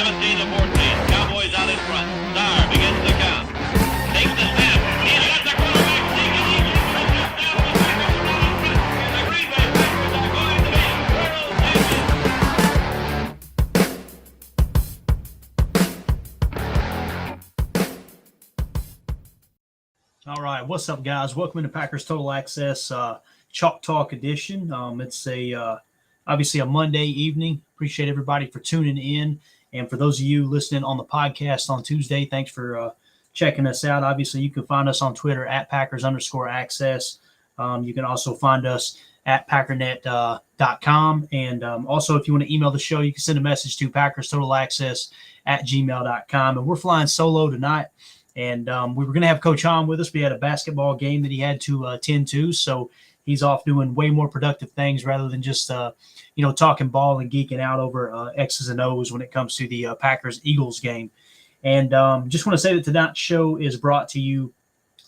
17 to 14. Cowboys out in front. Starr begins the count. Takes the snap. He's got the quarterback sneaking. He gets the touchdown. The Packers are now in front. And the Green Bay Packers are going to be world champions. All right, what's up, guys? Welcome to Packers Total Access Chalk Talk edition. It's obviously a Monday evening. Appreciate everybody for tuning in, and for those of you listening on the podcast on Tuesday, thanks for checking us out. Obviously, you can find us on Twitter at Packers_access. You can also find us at packernet.com, and also if you want to email the show, you can send a message to PackersTotalAccess@gmail.com. And we're flying solo tonight. And we were going to have Coach Hahn with us. We had a basketball game that he had to attend to, so he's off doing way more productive things rather than just talking ball and geeking out over X's and O's when it comes to the Packers-Eagles game. And just want to say that tonight's show is brought to you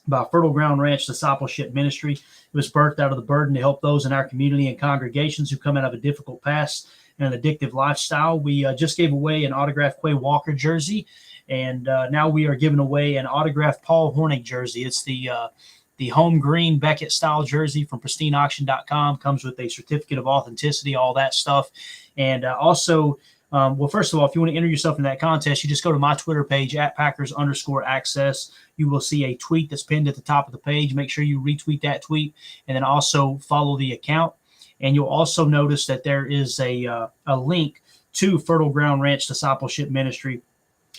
by Fertile Ground Ranch Discipleship Ministry. It was birthed out of the burden to help those in our community and congregations who come out of a difficult past and an addictive lifestyle. We just gave away an autographed Quay Walker jersey. And now we are giving away an autographed Paul Hornung jersey. It's the home green Beckett style jersey from pristineauction.com. Comes with a certificate of authenticity, all that stuff. And also, first of all, if you want to enter yourself in that contest, you just go to my Twitter page at Packers_access. You will see a tweet that's pinned at the top of the page. Make sure you retweet that tweet and then also follow the account. And you'll also notice that there is a link to Fertile Ground Ranch Discipleship Ministry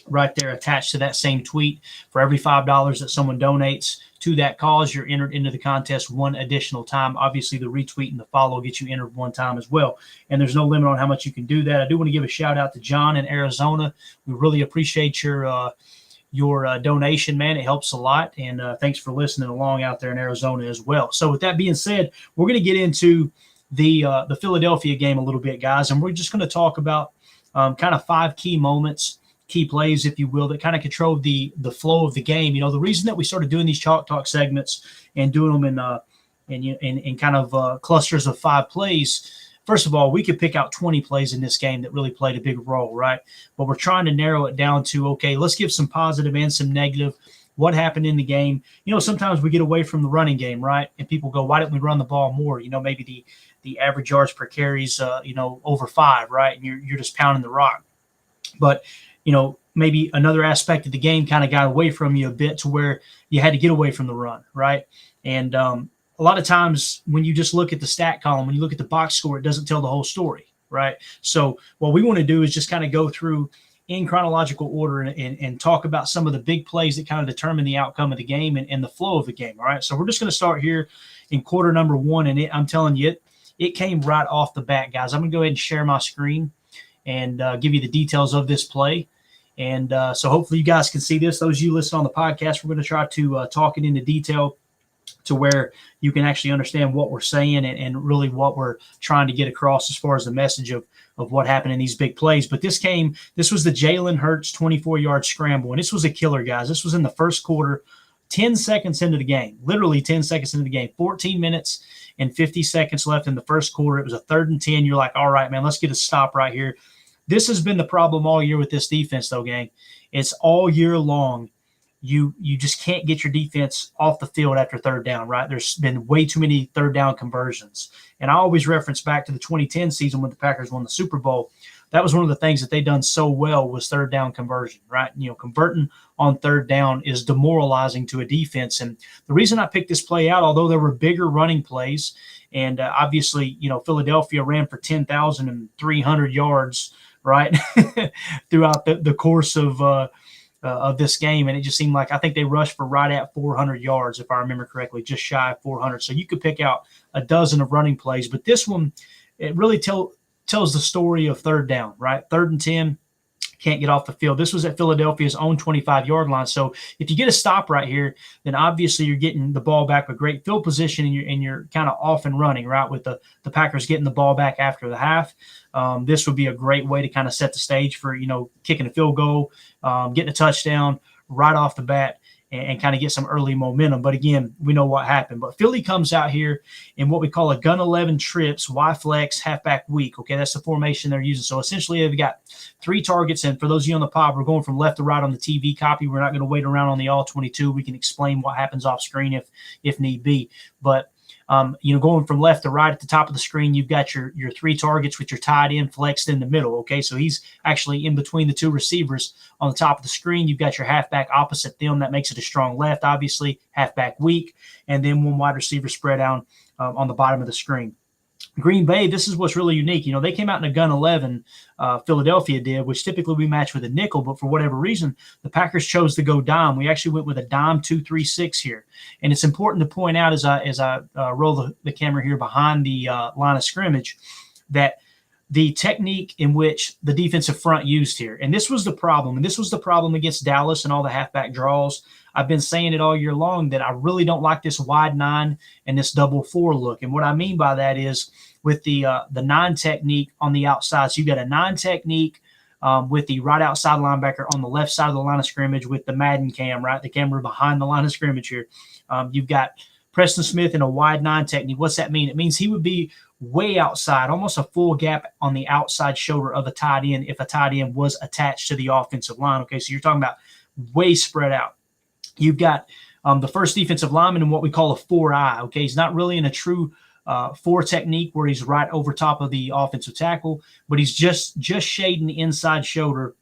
right there attached to that same tweet. For every $5 that someone donates to that cause, you're entered into the contest one additional time. Obviously, the retweet and the follow gets you entered one time as well. And there's no limit on how much you can do that. I do want to give a shout out to John in Arizona. We really appreciate your donation, man. It helps a lot. And thanks for listening along out there in Arizona as well. So with that being said, we're going to get into the Philadelphia game a little bit, guys. And we're just going to talk about kind of 5 key moments, key plays, if you will, that kind of control the flow of the game. You know, the reason that we started doing these Chalk Talk segments and doing them in kind of clusters of 5 plays, first of all, we could pick out 20 plays in this game that really played a big role, right? But we're trying to narrow it down to, okay, let's give some positive and some negative. What happened in the game? You know, sometimes we get away from the running game, right? And people go, why didn't we run the ball more? You know, maybe the average yards per carries, over 5, right? And you're just pounding the rock. But maybe another aspect of the game kind of got away from you a bit to where you had to get away from the run, right? And a lot of times when you just look at the stat column, when you look at the box score, it doesn't tell the whole story, right? So what we want to do is just kind of go through in chronological order and talk about some of the big plays that kind of determine the outcome of the game and the flow of the game, all right? So we're just going to start here in quarter number 1, and I'm telling you, it came right off the bat, guys. I'm going to go ahead and share my screen and give you the details of this play. And so hopefully you guys can see this. Those of you listening on the podcast, we're going to try to talk it into detail to where you can actually understand what we're saying and really what we're trying to get across as far as the message of what happened in these big plays. But this was the Jalen Hurts 24-yard scramble, and this was a killer, guys. This was in the first quarter, 10 seconds into the game, literally 10 seconds into the game, 14 minutes and 50 seconds left in the first quarter. It was a 3rd and 10. You're like, all right, man, let's get a stop right here. This has been the problem all year with this defense, though, gang. It's all year long. You just can't get your defense off the field after 3rd down, right? There's been way too many 3rd down conversions. And I always reference back to the 2010 season when the Packers won the Super Bowl. That was one of the things that they done so well was 3rd down conversion, right? Converting on 3rd down is demoralizing to a defense. And the reason I picked this play out, although there were bigger running plays, and obviously, Philadelphia ran for 10,300 yards, right, throughout the course of this game. And it just seemed like I think they rushed for right at 400 yards, if I remember correctly, just shy of 400. So you could pick out a dozen of running plays. But this one, it really tells the story of 3rd down, right? 3rd and 10, can't get off the field. This was at Philadelphia's own 25-yard line. So if you get a stop right here, then obviously you're getting the ball back with great field position and you're kind of off and running, right, with the Packers getting the ball back after the half. This would be a great way to kind of set the stage for, kicking a field goal, getting a touchdown right off the bat. and kind of get some early momentum. But again, we know what happened. But Philly comes out here in what we call a gun 11 trips, Y flex, halfback weak. Okay, that's the formation they're using. So essentially, they've got 3 targets. And for those of you on the pod, we're going from left to right on the TV copy. We're not going to wait around on the all 22. We can explain what happens off screen if need be. But going from left to right at the top of the screen, you've got your 3 targets with your tight end flexed in the middle. Okay, so he's actually in between the 2 receivers on the top of the screen. You've got your halfback opposite them. That makes it a strong left, obviously, halfback weak, and then 1 wide receiver spread out on the bottom of the screen. Green Bay, this is what's really unique. They came out in a gun 11, Philadelphia did, which typically we match with a nickel, but for whatever reason, the Packers chose to go dime. We actually went with a dime 2-3-6 here. And it's important to point out as I roll the camera here behind the line of scrimmage that the technique in which the defensive front used here, and this was the problem, and this was the problem against Dallas and all the halfback draws. I've been saying it all year long that I really don't like this wide 9 and this double 4 look. And what I mean by that is with the 9 technique on the outside. So you got a 9 technique with the right outside linebacker on the left side of the line of scrimmage with the Madden cam, right? The camera behind the line of scrimmage here. You've got Preston Smith in a wide 9 technique. What's that mean? It means he would be way outside, almost a full gap on the outside shoulder of a tight end if a tight end was attached to the offensive line. Okay, so you're talking about way spread out. You've got the first defensive lineman in what we call a 4-eye. Okay, he's not really in a true 4 technique where he's right over top of the offensive tackle, but he's just shading the inside shoulder,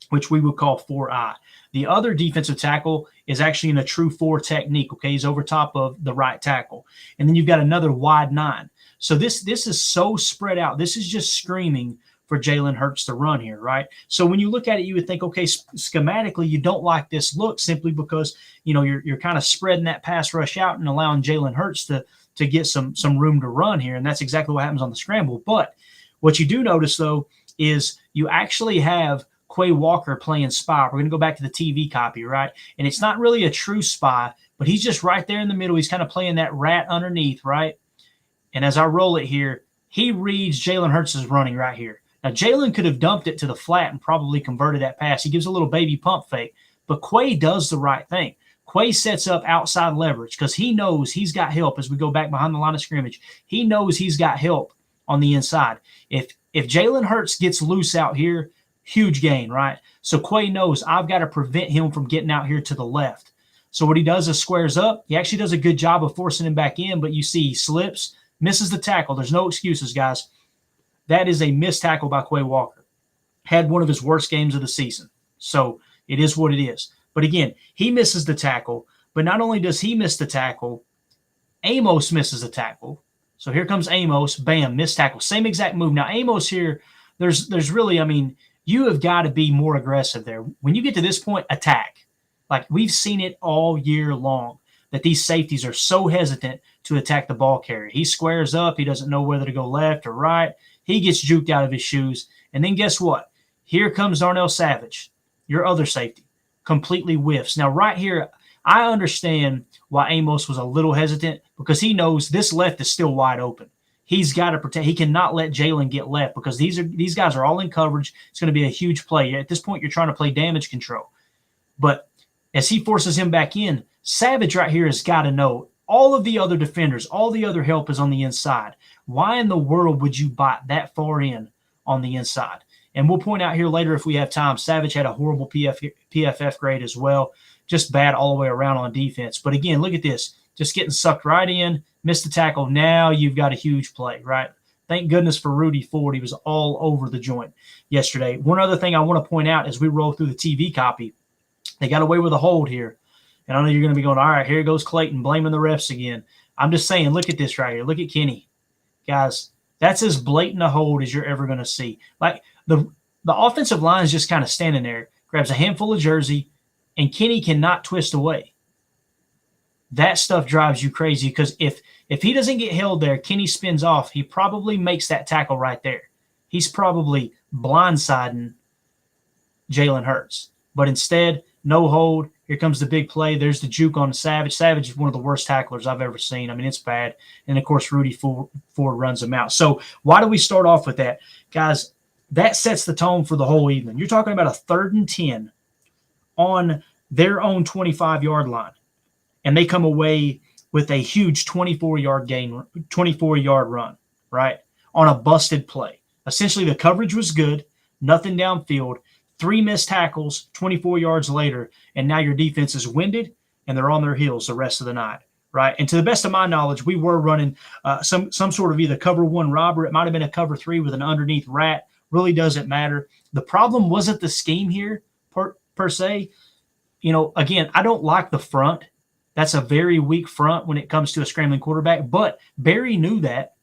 which we would call 4-eye. The other defensive tackle is actually in a true 4 technique. Okay, he's over top of the right tackle. And then you've got another wide 9. So this is so spread out. This is just screaming for Jalen Hurts to run here, right? So when you look at it, you would think, okay, schematically, you don't like this look simply because, you're kind of spreading that pass rush out and allowing Jalen Hurts to get some room to run here. And that's exactly what happens on the scramble. But what you do notice, though, is you actually have Quay Walker playing spy. We're going to go back to the TV copy, right? And it's not really a true spy, but he's just right there in the middle. He's kind of playing that rat underneath, right? And as I roll it here, he reads Jalen Hurts is running right here. Now, Jalen could have dumped it to the flat and probably converted that pass. He gives a little baby pump fake, but Quay does the right thing. Quay sets up outside leverage because he knows he's got help as we go back behind the line of scrimmage. He knows he's got help on the inside. If Jalen Hurts gets loose out here, huge gain, right? So Quay knows I've got to prevent him from getting out here to the left. So what he does is squares up. He actually does a good job of forcing him back in, but you see he slips, misses the tackle. There's no excuses, guys. That is a missed tackle by Quay Walker. Had one of his worst games of the season. So it is what it is. But again, he misses the tackle. But not only does he miss the tackle, Amos misses the tackle. So here comes Amos. Bam, missed tackle. Same exact move. Now, Amos here, there's really, you have got to be more aggressive there. When you get to this point, attack. Like we've seen it all year long, that these safeties are so hesitant to attack the ball carrier. He squares up. He doesn't know whether to go left or right. He gets juked out of his shoes. And then guess what? Here comes Darnell Savage, your other safety, completely whiffs. Now, right here, I understand why Amos was a little hesitant because he knows this left is still wide open. He's got to protect. He cannot let Jalen get left because these guys are all in coverage. It's going to be a huge play. At this point, you're trying to play damage control. But as he forces him back in, Savage right here has got to know all of the other defenders, all the other help is on the inside. Why in the world would you bite that far in on the inside? And we'll point out here later if we have time, Savage had a horrible PFF grade as well. Just bad all the way around on defense. But again, look at this. Just getting sucked right in, missed the tackle. Now you've got a huge play, right? Thank goodness for Rudy Ford. He was all over the joint yesterday. One other thing I want to point out as we roll through the TV copy, they got away with a hold here. And I know you're going to be going, all right, here goes Clayton blaming the refs again. I'm just saying, look at this right here. Look at Kenny. Guys, that's as blatant a hold as you're ever going to see. Like the offensive line is just kind of standing there, grabs a handful of jersey, and Kenny cannot twist away. That stuff drives you crazy because if he doesn't get held there, Kenny spins off. He probably makes that tackle right there. He's probably blindsiding Jalen Hurts. But instead, no hold. Here comes the big play. There's the juke on Savage. Savage is one of the worst tacklers I've ever seen. I mean, it's bad. And, of course, Rudy Ford runs him out. So why do we start off with that? Guys, that sets the tone for the whole evening. You're talking about a 3rd and 10 on their own 25-yard line, and they come away with a huge 24-yard run, right, on a busted play. Essentially, the coverage was good, nothing downfield, 3 missed tackles, 24 yards later, and now your defense is winded and they're on their heels the rest of the night, right? And to the best of my knowledge, we were running some sort of either cover 1 robber. It might have been a cover 3 with an underneath rat. Really doesn't matter. The problem wasn't the scheme here per se. Again, I don't like the front. That's a very weak front when it comes to a scrambling quarterback. But Barry knew that.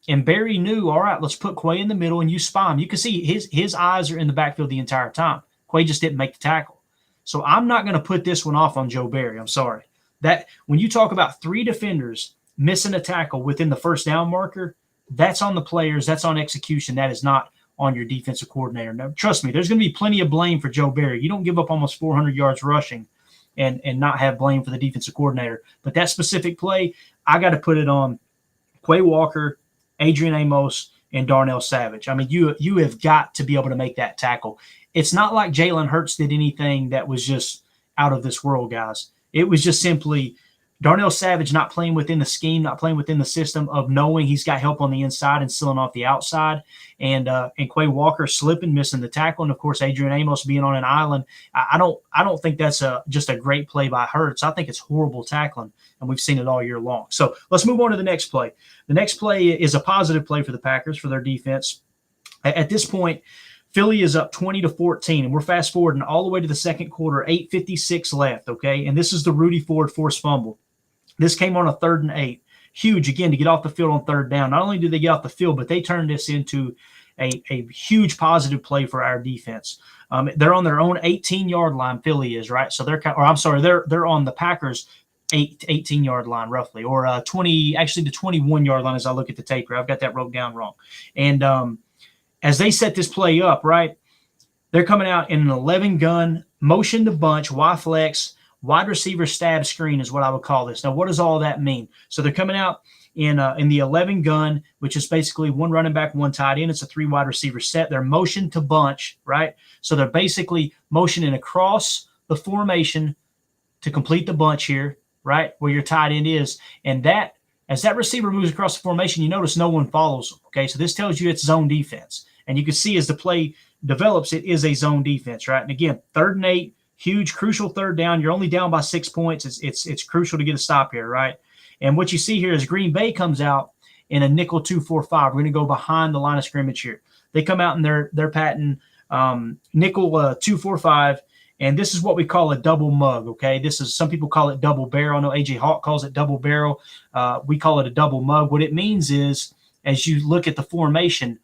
And Barry knew, all right, let's put Quay in the middle and you spy him. You can see his eyes are in the backfield the entire time. Quay just didn't make the tackle. So I'm not going to put this one off on Joe Barry. I'm sorry. That when you talk about 3 defenders missing a tackle within the first down marker, that's on the players. That's on execution. That is not on your defensive coordinator. Now, trust me, there's going to be plenty of blame for Joe Barry. You don't give up almost 400 yards rushing and not have blame for the defensive coordinator. But that specific play, I got to put it on Quay Walker, Adrian Amos, and Darnell Savage. I mean, you have got to be able to make that tackle. It's not like Jalen Hurts did anything that was just out of this world, guys. It was just simply Darnell Savage not playing within the scheme, not playing within the system of knowing he's got help on the inside and sealing off the outside, and Quay Walker slipping, missing the tackle, and of course Adrian Amos being on an island. I don't think that's just a great play by Hurts. I think it's horrible tackling, and we've seen it all year long. So let's move on to the next play. The next play is a positive play for the Packers, for their defense. At this point, Philly is up 20-14, and we're fast forwarding all the way to the second quarter, 8:56 left, okay? And this is the Rudy Ford forced fumble. This came on a 3rd and 8. Huge, again, to get off the field on 3rd down. Not only did they get off the field, but they turned this into a huge positive play for our defense. They're on their own 18-yard line, Philly is, right? So they're on the Packers' 18-yard line roughly, or the 21-yard line as I look at the tape here. I've got that wrote down wrong. And as they set this play up, right, they're coming out in an 11 gun, motion to bunch, Y-flex, wide receiver stab screen is what I would call this. Now, what does all that mean? So they're coming out in the 11 gun, which is basically 1 running back, 1 tight end. It's a 3 wide receiver set. They're motion to bunch, right? So they're basically motioning across the formation to complete the bunch here, right, where your tight end is. And that, as that receiver moves across the formation, you notice no one follows them, okay? So this tells you it's zone defense. And you can see as the play develops, it is a zone defense, right? And again, 3rd and 8, huge, crucial 3rd down. You're only down by 6 points. It's crucial to get a stop here, right? And what you see here is Green Bay comes out in a nickel 2-4-5. We're going to go behind the line of scrimmage here. They come out and they're patting nickel 2-4-5, and this is what we call a double mug, okay? Some people call it double barrel. I know A.J. Hawk calls it double barrel. We call it a double mug. What it means is, as you look at the formation,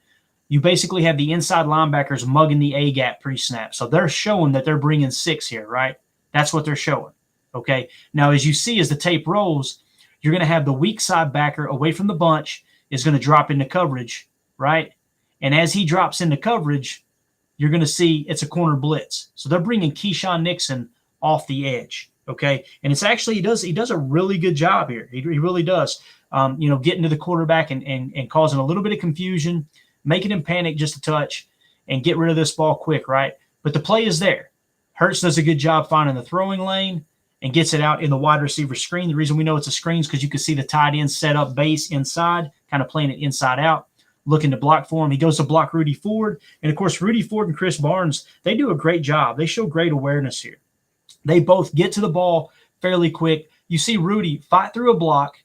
you basically have the inside linebackers mugging the A-gap pre-snap. So they're showing that they're bringing 6 here, right? That's what they're showing, okay? Now, as you see, as the tape rolls, you're going to have the weak side backer away from the bunch is going to drop into coverage, right? And as he drops into coverage, you're going to see it's a corner blitz. So they're bringing Keyshawn Nixon off the edge, okay? And it's actually he does a really good job here. He really does, getting to the quarterback and causing a little bit of confusion, making him panic just a touch, and get rid of this ball quick, right? But the play is there. Hurts does a good job finding the throwing lane and gets it out in the wide receiver screen. The reason we know it's a screen is because you can see the tight end set up base inside, kind of playing it inside out, looking to block for him. He goes to block Rudy Ford. And, of course, Rudy Ford and Chris Barnes, they do a great job. They show great awareness here. They both get to the ball fairly quick. You see Rudy fight through a block,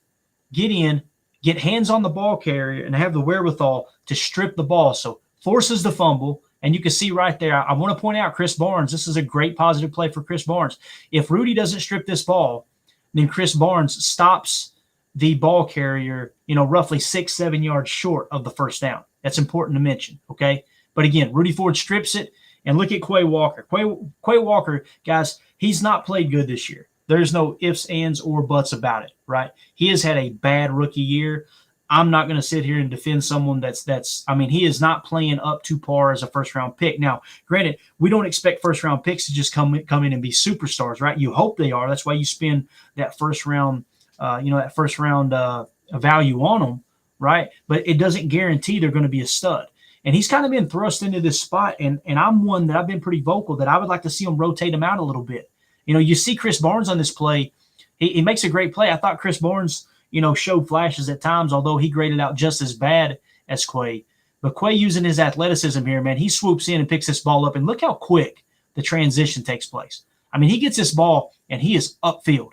get in, get hands on the ball carrier, and have the wherewithal to strip the ball. So forces the fumble, and you can see right there, I want to point out Chris Barnes. This is a great positive play for Chris Barnes. If Rudy doesn't strip this ball, then Chris Barnes stops the ball carrier, roughly 6-7 yards short of the first down. That's important to mention, okay? But again, Rudy Ford strips it, and look at Quay Walker. Quay Walker, guys, he's not played good this year. There's no ifs, ands, or buts about it, right? He has had a bad rookie year. I'm not going to sit here and defend someone he is not playing up to par as a first-round pick. Now, granted, we don't expect first-round picks to just come in and be superstars, right? You hope they are. That's why you spend that first-round value on them, right? But it doesn't guarantee they're going to be a stud. And he's kind of been thrust into this spot, and I'm one that I've been pretty vocal that I would like to see him rotate him out a little bit You see Chris Barnes on this play. He makes a great play. I thought Chris Barnes, showed flashes at times, although he graded out just as bad as Quay. But Quay, using his athleticism here, man, he swoops in and picks this ball up. And look how quick the transition takes place. I mean, he gets this ball and he is upfield.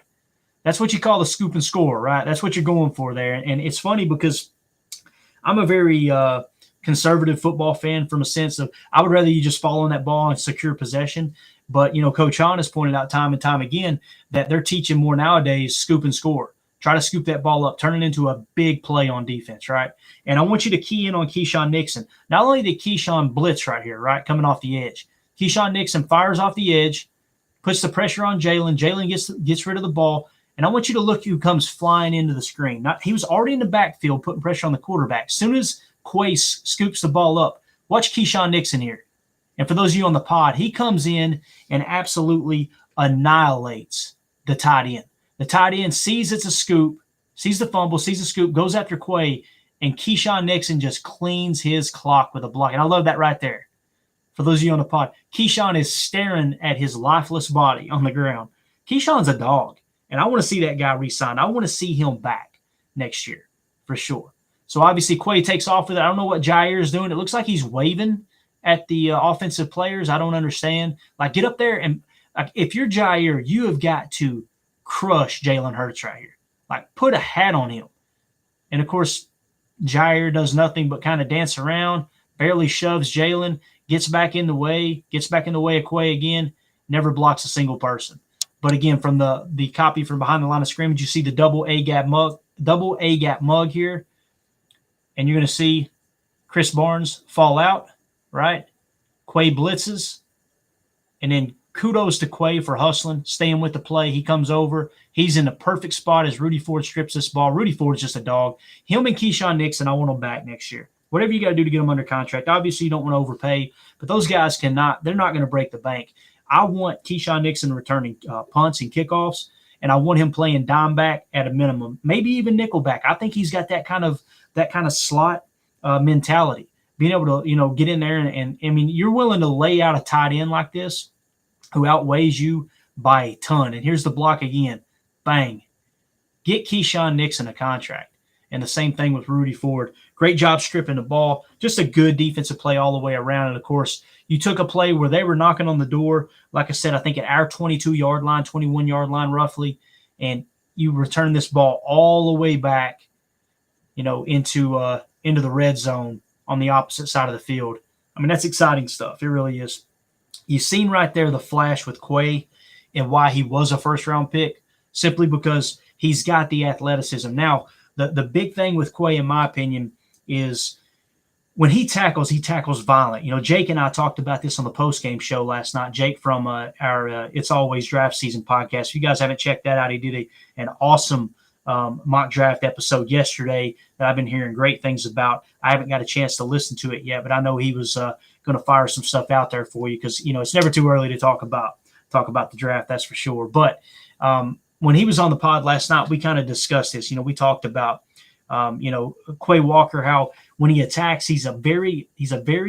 That's what you call the scoop and score, right? That's what you're going for there. And it's funny because I'm a very conservative football fan from a sense of I would rather you just fall on that ball and secure possession. But, Coach Hahn has pointed out time and time again that they're teaching more nowadays scoop and score. Try to scoop that ball up, turn it into a big play on defense, right? And I want you to key in on Keyshawn Nixon. Not only did Keyshawn blitz right here, right, coming off the edge. Keyshawn Nixon fires off the edge, puts the pressure on Jalen. Jalen gets rid of the ball. And I want you to look who comes flying into the screen. He was already in the backfield putting pressure on the quarterback. As soon as Quay scoops the ball up, watch Keyshawn Nixon here. And for those of you on the pod, he comes in and absolutely annihilates the tight end. The tight end sees it's a scoop, sees the fumble, sees the scoop, goes after Quay, and Keyshawn Nixon just cleans his clock with a block. And I love that right there. For those of you on the pod, Keyshawn is staring at his lifeless body on the ground. Keyshawn's a dog, and I want to see that guy re-sign. I want to see him back next year for sure. So obviously Quay takes off with it. I don't know what Jair is doing. It looks like he's waving at the offensive players. I don't understand. Get up there, and if you're Jair, you have got to crush Jalen Hurts right here. Put a hat on him. And, of course, Jair does nothing but kind of dance around, barely shoves Jalen, gets back in the way of Quay again, never blocks a single person. But, again, from the copy from behind the line of scrimmage, you see the double A-gap mug here. And you're going to see Chris Barnes fall out, right? Quay blitzes. And then kudos to Quay for hustling, staying with the play. He comes over. He's in the perfect spot as Rudy Ford strips this ball. Rudy Ford's just a dog. Him and Keyshawn Nixon, I want them back next year. Whatever you got to do to get them under contract. Obviously, you don't want to overpay, but those guys they're not going to break the bank. I want Keyshawn Nixon returning punts and kickoffs, and I want him playing dime back at a minimum, maybe even nickel back. I think he's got that kind of slot mentality, being able to, get in there and I mean, you're willing to lay out a tight end like this who outweighs you by a ton. And here's the block again. Bang. Get Keyshawn Nixon a contract. And the same thing with Rudy Ford. Great job stripping the ball. Just a good defensive play all the way around. And, of course, you took a play where they were knocking on the door, like I said, I think at our 22-yard line, 21-yard line roughly, and you return this ball all the way back, into the red zone on the opposite side of the field. I mean, that's exciting stuff. It really is. You've seen right there the flash with Quay and why he was a first-round pick, simply because he's got the athleticism. Now, the big thing with Quay, in my opinion, is when he tackles violent. Jake and I talked about this on the post-game show last night. Jake from our It's Always Draft Season podcast. If you guys haven't checked that out, he did an awesome mock draft episode yesterday that I've been hearing great things about. I haven't got a chance to listen to it yet, but I know he was going to fire some stuff out there for you because, it's never too early to talk about the draft, that's for sure. But when he was on the pod last night, we kind of discussed this. We talked about, Quay Walker, how when he attacks, he's a very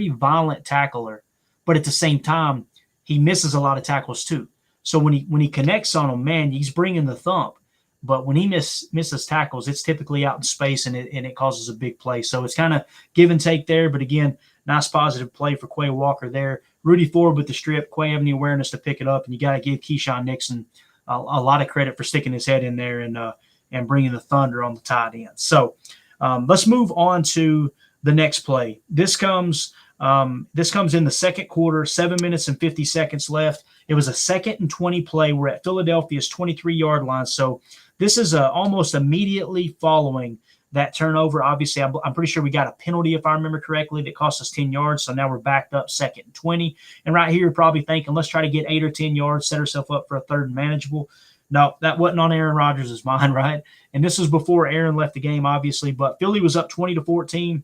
violent tackler, but at the same time, he misses a lot of tackles too. So when he connects on them, man, he's bringing the thump. But when he misses tackles, it's typically out in space and it causes a big play. So it's kind of give and take there. But again, nice positive play for Quay Walker there. Rudy Ford with the strip. Quay having the awareness to pick it up. And you got to give Keyshawn Nixon a lot of credit for sticking his head in there and bringing the thunder on the tight end. So let's move on to the next play. This comes in the second quarter, 7 minutes and 50 seconds left. It was a 2nd and 20 play. We're at Philadelphia's 23-yard line. So this is almost immediately following that turnover. Obviously, I'm pretty sure we got a penalty, if I remember correctly, that cost us 10 yards. So now we're backed up 2nd and 20. And right here, you're probably thinking, let's try to get 8 or 10 yards, set ourselves up for a 3rd and manageable. No, that wasn't on Aaron Rodgers' mind, right? And this was before Aaron left the game, obviously. But Philly was up 20-14.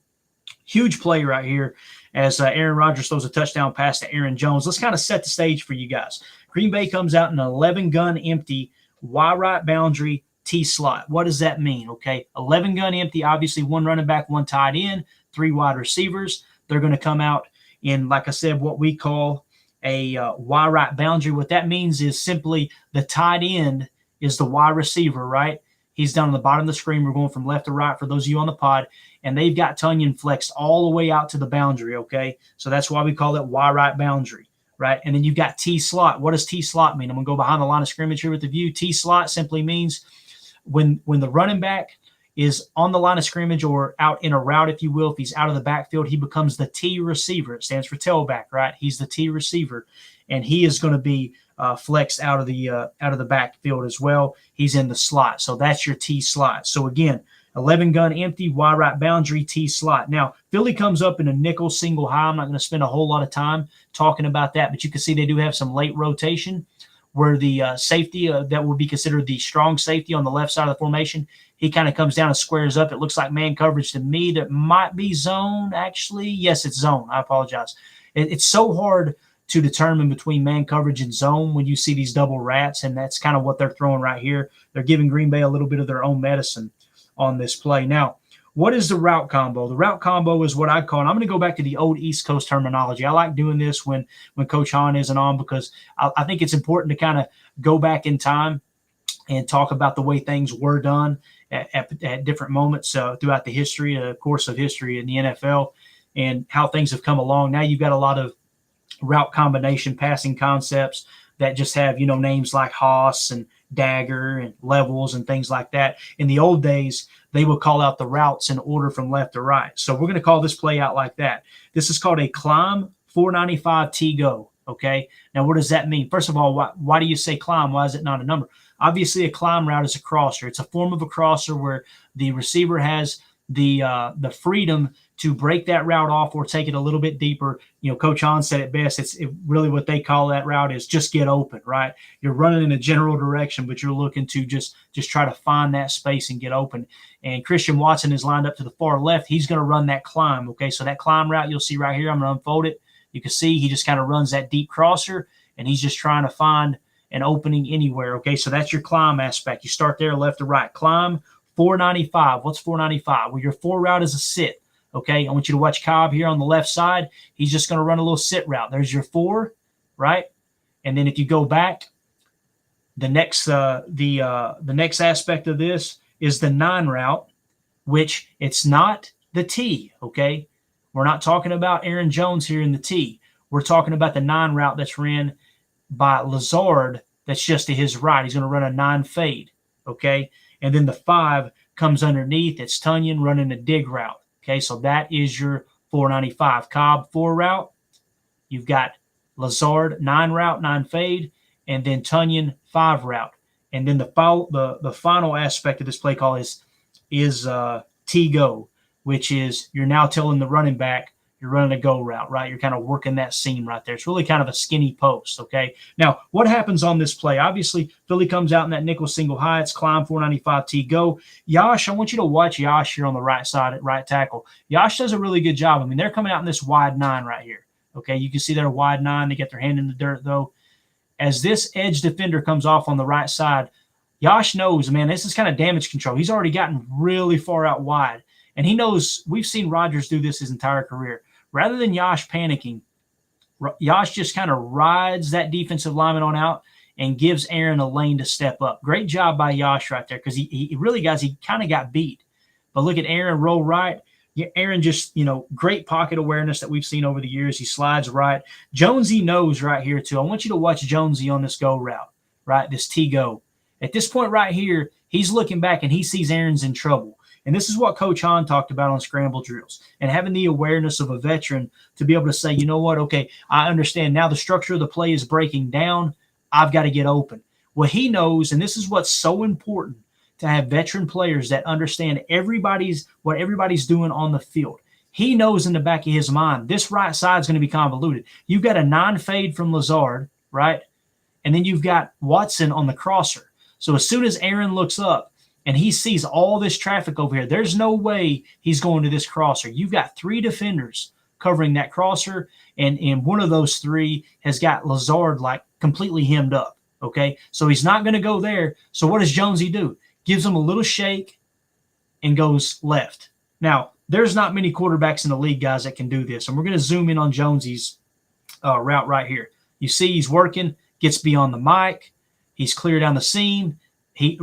Huge play right here as Aaron Rodgers throws a touchdown pass to Aaron Jones. Let's kind of set the stage for you guys. Green Bay comes out in an 11-gun empty, Y right boundary, T slot. What does that mean? Okay, 11-gun empty, obviously 1 running back, 1 tight end, 3 wide receivers. They're going to come out in, like I said, what we call a Y right boundary. What that means is simply the tight end is the Y receiver, right? He's down on the bottom of the screen. We're going from left to right for those of you on the pod, and they've got Tonyan flexed all the way out to the boundary, okay? So that's why we call it Y right boundary, right? And then you've got T slot. What does T slot mean? I'm going to go behind the line of scrimmage here with the view. T slot simply means when the running back is on the line of scrimmage or out in a route, if you will, if he's out of the backfield, he becomes the T receiver. It stands for tailback, right? He's the T receiver, and he is going to be flexed out of the backfield as well. He's in the slot, so that's your T slot. So again, 11 gun empty, Y right boundary, T slot. Now Philly comes up in a nickel single high. I'm not going to spend a whole lot of time talking about that, but you can see they do have some late rotation where the safety that would be considered the strong safety on the left side of the formation, he kind of comes down and squares up. It looks like man coverage to me. That might be zone, actually. Yes, it's zone. I apologize. It's so hard to determine between man coverage and zone when you see these double rats, and that's kind of what they're throwing right here. They're giving Green Bay a little bit of their own medicine on this play. Now, what is the route combo? The route combo is what I call, and I'm going to go back to the old East Coast terminology. I like doing this when Coach Hahn isn't on because I think it's important to kind of go back in time and talk about the way things were done at different moments throughout the history, course of history in the NFL, and how things have come along. Now you've got a lot of route combination passing concepts that just have, names like Haas and Dagger and Levels and things like that. In the old days, they would call out the routes in order from left to right. So we're going to call this play out like that. This is called a climb 495 T go. Okay. Now, what does that mean? First of all, why do you say climb? Why is it not a number? Obviously, a climb route is a crosser. It's a form of a crosser where the receiver has the freedom to break that route off or take it a little bit deeper. Coach Hahn said it best. It's really what they call that route is just get open, right? You're running in a general direction, but you're looking to just try to find that space and get open. And Christian Watson is lined up to the far left. He's going to run that climb, okay? So that climb route you'll see right here, I'm going to unfold it. You can see he just kind of runs that deep crosser, and he's just trying to find an opening anywhere, okay? So that's your climb aspect. You start there left to right. Climb 495. What's 495? Well, your 4 route is a sit. Okay, I want you to watch Cobb here on the left side. He's just going to run a little sit route. There's your 4, right? And then if you go back, the next aspect of this is the 9 route, which it's not the T, okay? We're not talking about Aaron Jones here in the T. We're talking about the 9 route that's ran by Lazard that's just to his right. He's going to run a 9 fade, okay? And then the 5 comes underneath. It's Tonyan running a dig route. Okay, so that is your 495. Cobb 4 route. You've got Lazard 9 route, 9 fade, and then Tonyan 5 route. And then the final aspect of this play call is T go, which is you're now telling the running back you're running a go route, right? You're kind of working that seam right there. It's really kind of a skinny post, okay? Now, what happens on this play? Obviously, Philly comes out in that nickel single high. It's climb 495 T go. Yash, I want you to watch Yash here on the right side at right tackle. Yash does a really good job. I mean, they're coming out in this wide 9 right here, okay? You can see they're wide 9. They get their hand in the dirt, though. As this edge defender comes off on the right side, Yash knows, man, this is kind of damage control. He's already gotten really far out wide, and he knows we've seen Rodgers do this his entire career. Rather than Yash panicking, Yash just kind of rides that defensive lineman on out and gives Aaron a lane to step up. Great job by Yash right there because he really, guys, he kind of got beat. But look at Aaron roll right. Aaron just, great pocket awareness that we've seen over the years. He slides right. Jonesy knows right here too. I want you to watch Jonesy on this go route, right, this T-go. At this point right here, he's looking back and he sees Aaron's in trouble. And this is what Coach Hahn talked about on scramble drills and having the awareness of a veteran to be able to say, you know what, okay, I understand now the structure of the play is breaking down. I've got to get open. Well, he knows, and this is what's so important to have veteran players that understand what everybody's doing on the field. He knows in the back of his mind, this right side is going to be convoluted. You've got a 9 fade from Lazard, right? And then you've got Watson on the crosser. So as soon as Aaron looks up, and he sees all this traffic over here, there's no way he's going to this crosser. You've got 3 defenders covering that crosser, and one of those 3 has got Lazard like completely hemmed up, okay? So he's not going to go there. So what does Jonesy do? Gives him a little shake and goes left. Now, there's not many quarterbacks in the league, guys, that can do this, and we're going to zoom in on Jonesy's route right here. You see he's working, gets beyond the mic. He's clear down the seam.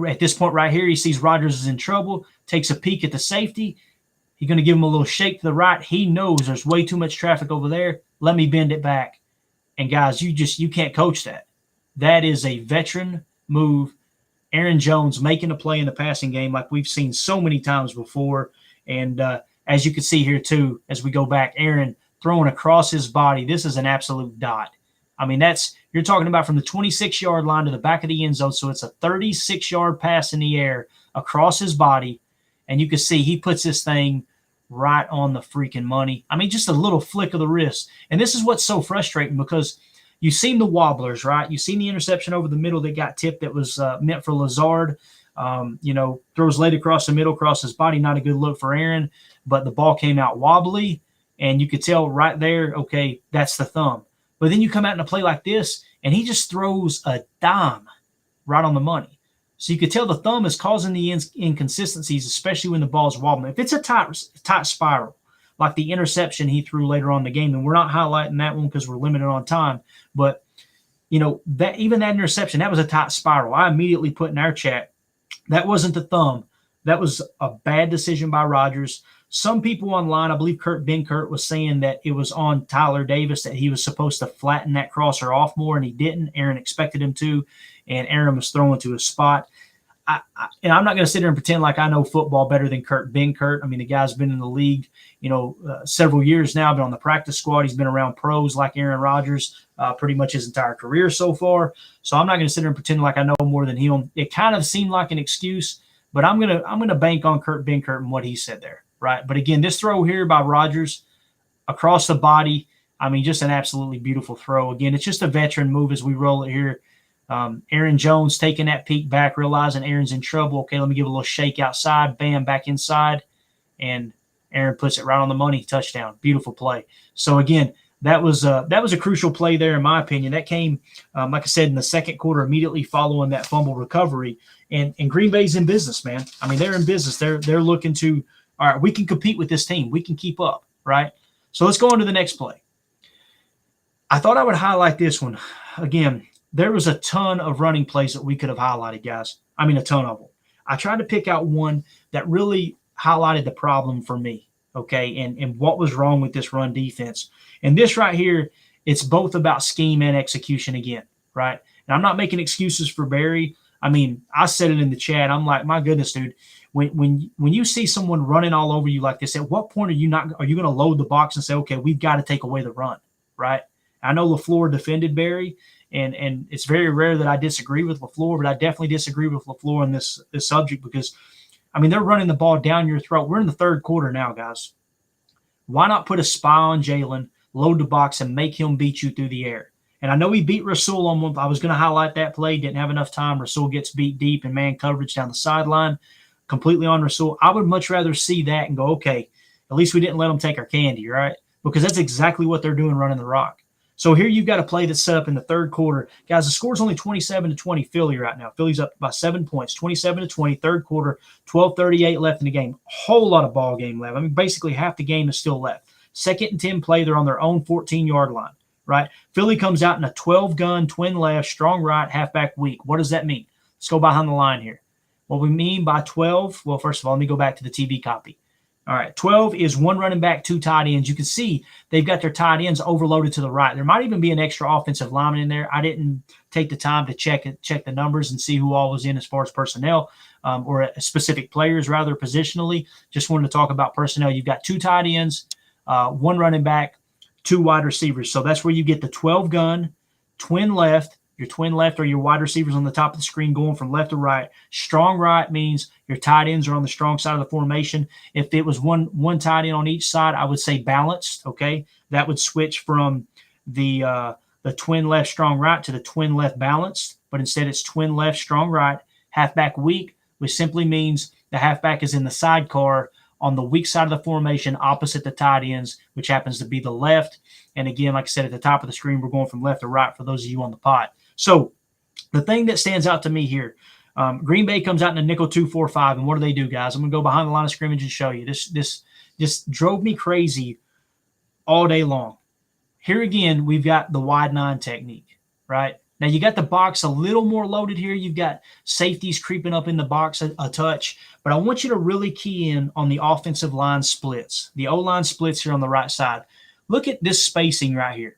At this point right here, he sees Rodgers is in trouble, takes a peek at the safety. He's going to give him a little shake to the right. He knows there's way too much traffic over there. Let me bend it back. And guys, you can't coach that. That is a veteran move. Aaron Jones making a play in the passing game like we've seen so many times before. And as you can see here too, as we go back, Aaron throwing across his body. This is an absolute dot. I mean, you're talking about from the 26-yard line to the back of the end zone. So it's a 36-yard pass in the air across his body. And you can see he puts this thing right on the freaking money. I mean, just a little flick of the wrist. And this is what's so frustrating because you've seen the wobblers, right? You've seen the interception over the middle that got tipped that was meant for Lazard. Throws late across the middle, across his body. Not a good look for Aaron, but the ball came out wobbly. And you could tell right there, okay, that's the thumb. But then you come out in a play like this, and he just throws a dime right on the money. So you could tell the thumb is causing the inconsistencies, especially when the ball's wobbling. If it's a tight spiral, like the interception he threw later on in the game, and we're not highlighting that one because we're limited on time, but that interception, that was a tight spiral. I immediately put in our chat, that wasn't the thumb. That was a bad decision by Rodgers. Some people online, I believe Kurt Benkert was saying that it was on Tyler Davis, that he was supposed to flatten that crosser off more, and he didn't. Aaron expected him to, and Aaron was throwing to his spot. And I'm not going to sit here and pretend like I know football better than Kurt Benkert. I mean, the guy's been in the league, several years now, been on the practice squad. He's been around pros like Aaron Rodgers pretty much his entire career so far. So I'm not going to sit here and pretend like I know more than him. It kind of seemed like an excuse, but I'm gonna bank on Kurt Benkert and what he said there. Right. But again, this throw here by Rodgers across the body, I mean, just an absolutely beautiful throw. Again, it's just a veteran move as we roll it here. Aaron Jones taking that peek back, realizing Aaron's in trouble. Okay, let me give a little shake outside. Bam, back inside. And Aaron puts it right on the money. Touchdown. Beautiful play. So, again, that was a crucial play there, in my opinion. That came, like I said, in the second quarter, immediately following that fumble recovery. And Green Bay's in business, man. I mean, they're in business. They're looking to – all right, we can compete with this team. We can keep up, right? So let's go on to the next play. I thought I would highlight this one. Again, there was a ton of running plays that we could have highlighted, guys. I mean, a ton of them. I tried to pick out one that really highlighted the problem for me, okay, and what was wrong with this run defense. And this right here, it's both about scheme and execution again, right? And I'm not making excuses for Barry. I mean, I said it in the chat. I'm like, my goodness, dude. When you see someone running all over you like this, at what point are you going to load the box and say, okay, we've got to take away the run, right? I know LaFleur defended Barry, and it's very rare that I disagree with LaFleur, but I definitely disagree with LaFleur on this subject because, I mean, they're running the ball down your throat. We're in the third quarter now, guys. Why not put a spy on Jalen, load the box, and make him beat you through the air? And I know he beat Rasul on one. I was going to highlight that play. Didn't have enough time. Rasul gets beat deep in man coverage down the sideline. Completely on Rasul. I would much rather see that and go, okay, at least we didn't let them take our candy, right? Because that's exactly what they're doing running the rock. So here you've got a play that's set up in the third quarter. Guys, the score's only 27-20 Philly right now. Philly's up by 7 points, 27-20, third quarter, 12:38 left in the game. Whole lot of ball game left. I mean, basically half the game is still left. 2nd and 10 play, they're on their own 14-yard line, right? Philly comes out in a 12-gun, twin left, strong right, halfback weak. What does that mean? Let's go behind the line here. What we mean by 12, well, first of all, let me go back to the TV copy. All right, 12 is one running back, 2 tight ends. You can see they've got their tight ends overloaded to the right. There might even be an extra offensive lineman in there. I didn't take the time to check the numbers and see who all was in as far as personnel or specific players, rather positionally. Just wanted to talk about personnel. You've got 2 tight ends, 1 running back, 2 wide receivers. So that's where you get the 12 gun, twin left. Your twin left or your wide receivers on the top of the screen going from left to right. Strong right means your tight ends are on the strong side of the formation. If it was one tight end on each side, I would say balanced, okay? That would switch from the twin left, strong right to the twin left balanced, but instead it's twin left, strong right, halfback weak, which simply means the halfback is in the sidecar on the weak side of the formation opposite the tight ends, which happens to be the left. And again, like I said, at the top of the screen, we're going from left to right for those of you on the pot. So the thing that stands out to me here, Green Bay comes out in a nickel 2-4-5, and what do they do, guys? I'm going to go behind the line of scrimmage and show you. This just drove me crazy all day long. Here again, we've got the wide 9 technique, right? Now you got the box a little more loaded here. You've got safeties creeping up in the box a touch, but I want you to really key in on the offensive line splits, the O-line splits here on the right side. Look at this spacing right here.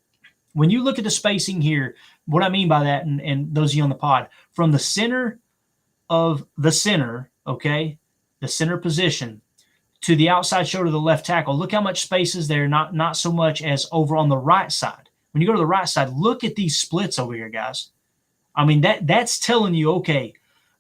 When you look at the spacing here, what I mean by that, and those of you on the pod, from the center of the center, okay, the center position, to the outside shoulder of the left tackle, look how much space is there, not so much as over on the right side. When you go to the right side, look at these splits over here, guys. I mean, that's telling you, okay,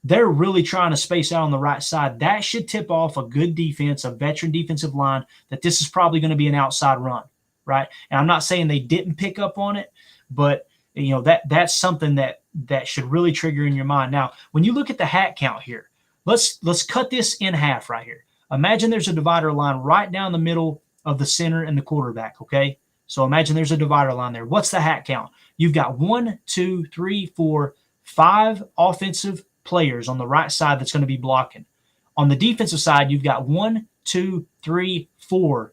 they're really trying to space out on the right side. That should tip off a good defense, a veteran defensive line, that this is probably going to be an outside run, right? And I'm not saying they didn't pick up on it, but you know that's something that should really trigger in your mind. Now, when you look at the hat count here, let's cut this in half right here. Imagine there's a divider line right down the middle of the center and the quarterback, okay? So imagine there's a divider line there. What's the hat count? You've got 1, 2, 3, 4, 5 offensive players on the right side that's going to be blocking. On the defensive side, you've got 1, 2, 3, 4,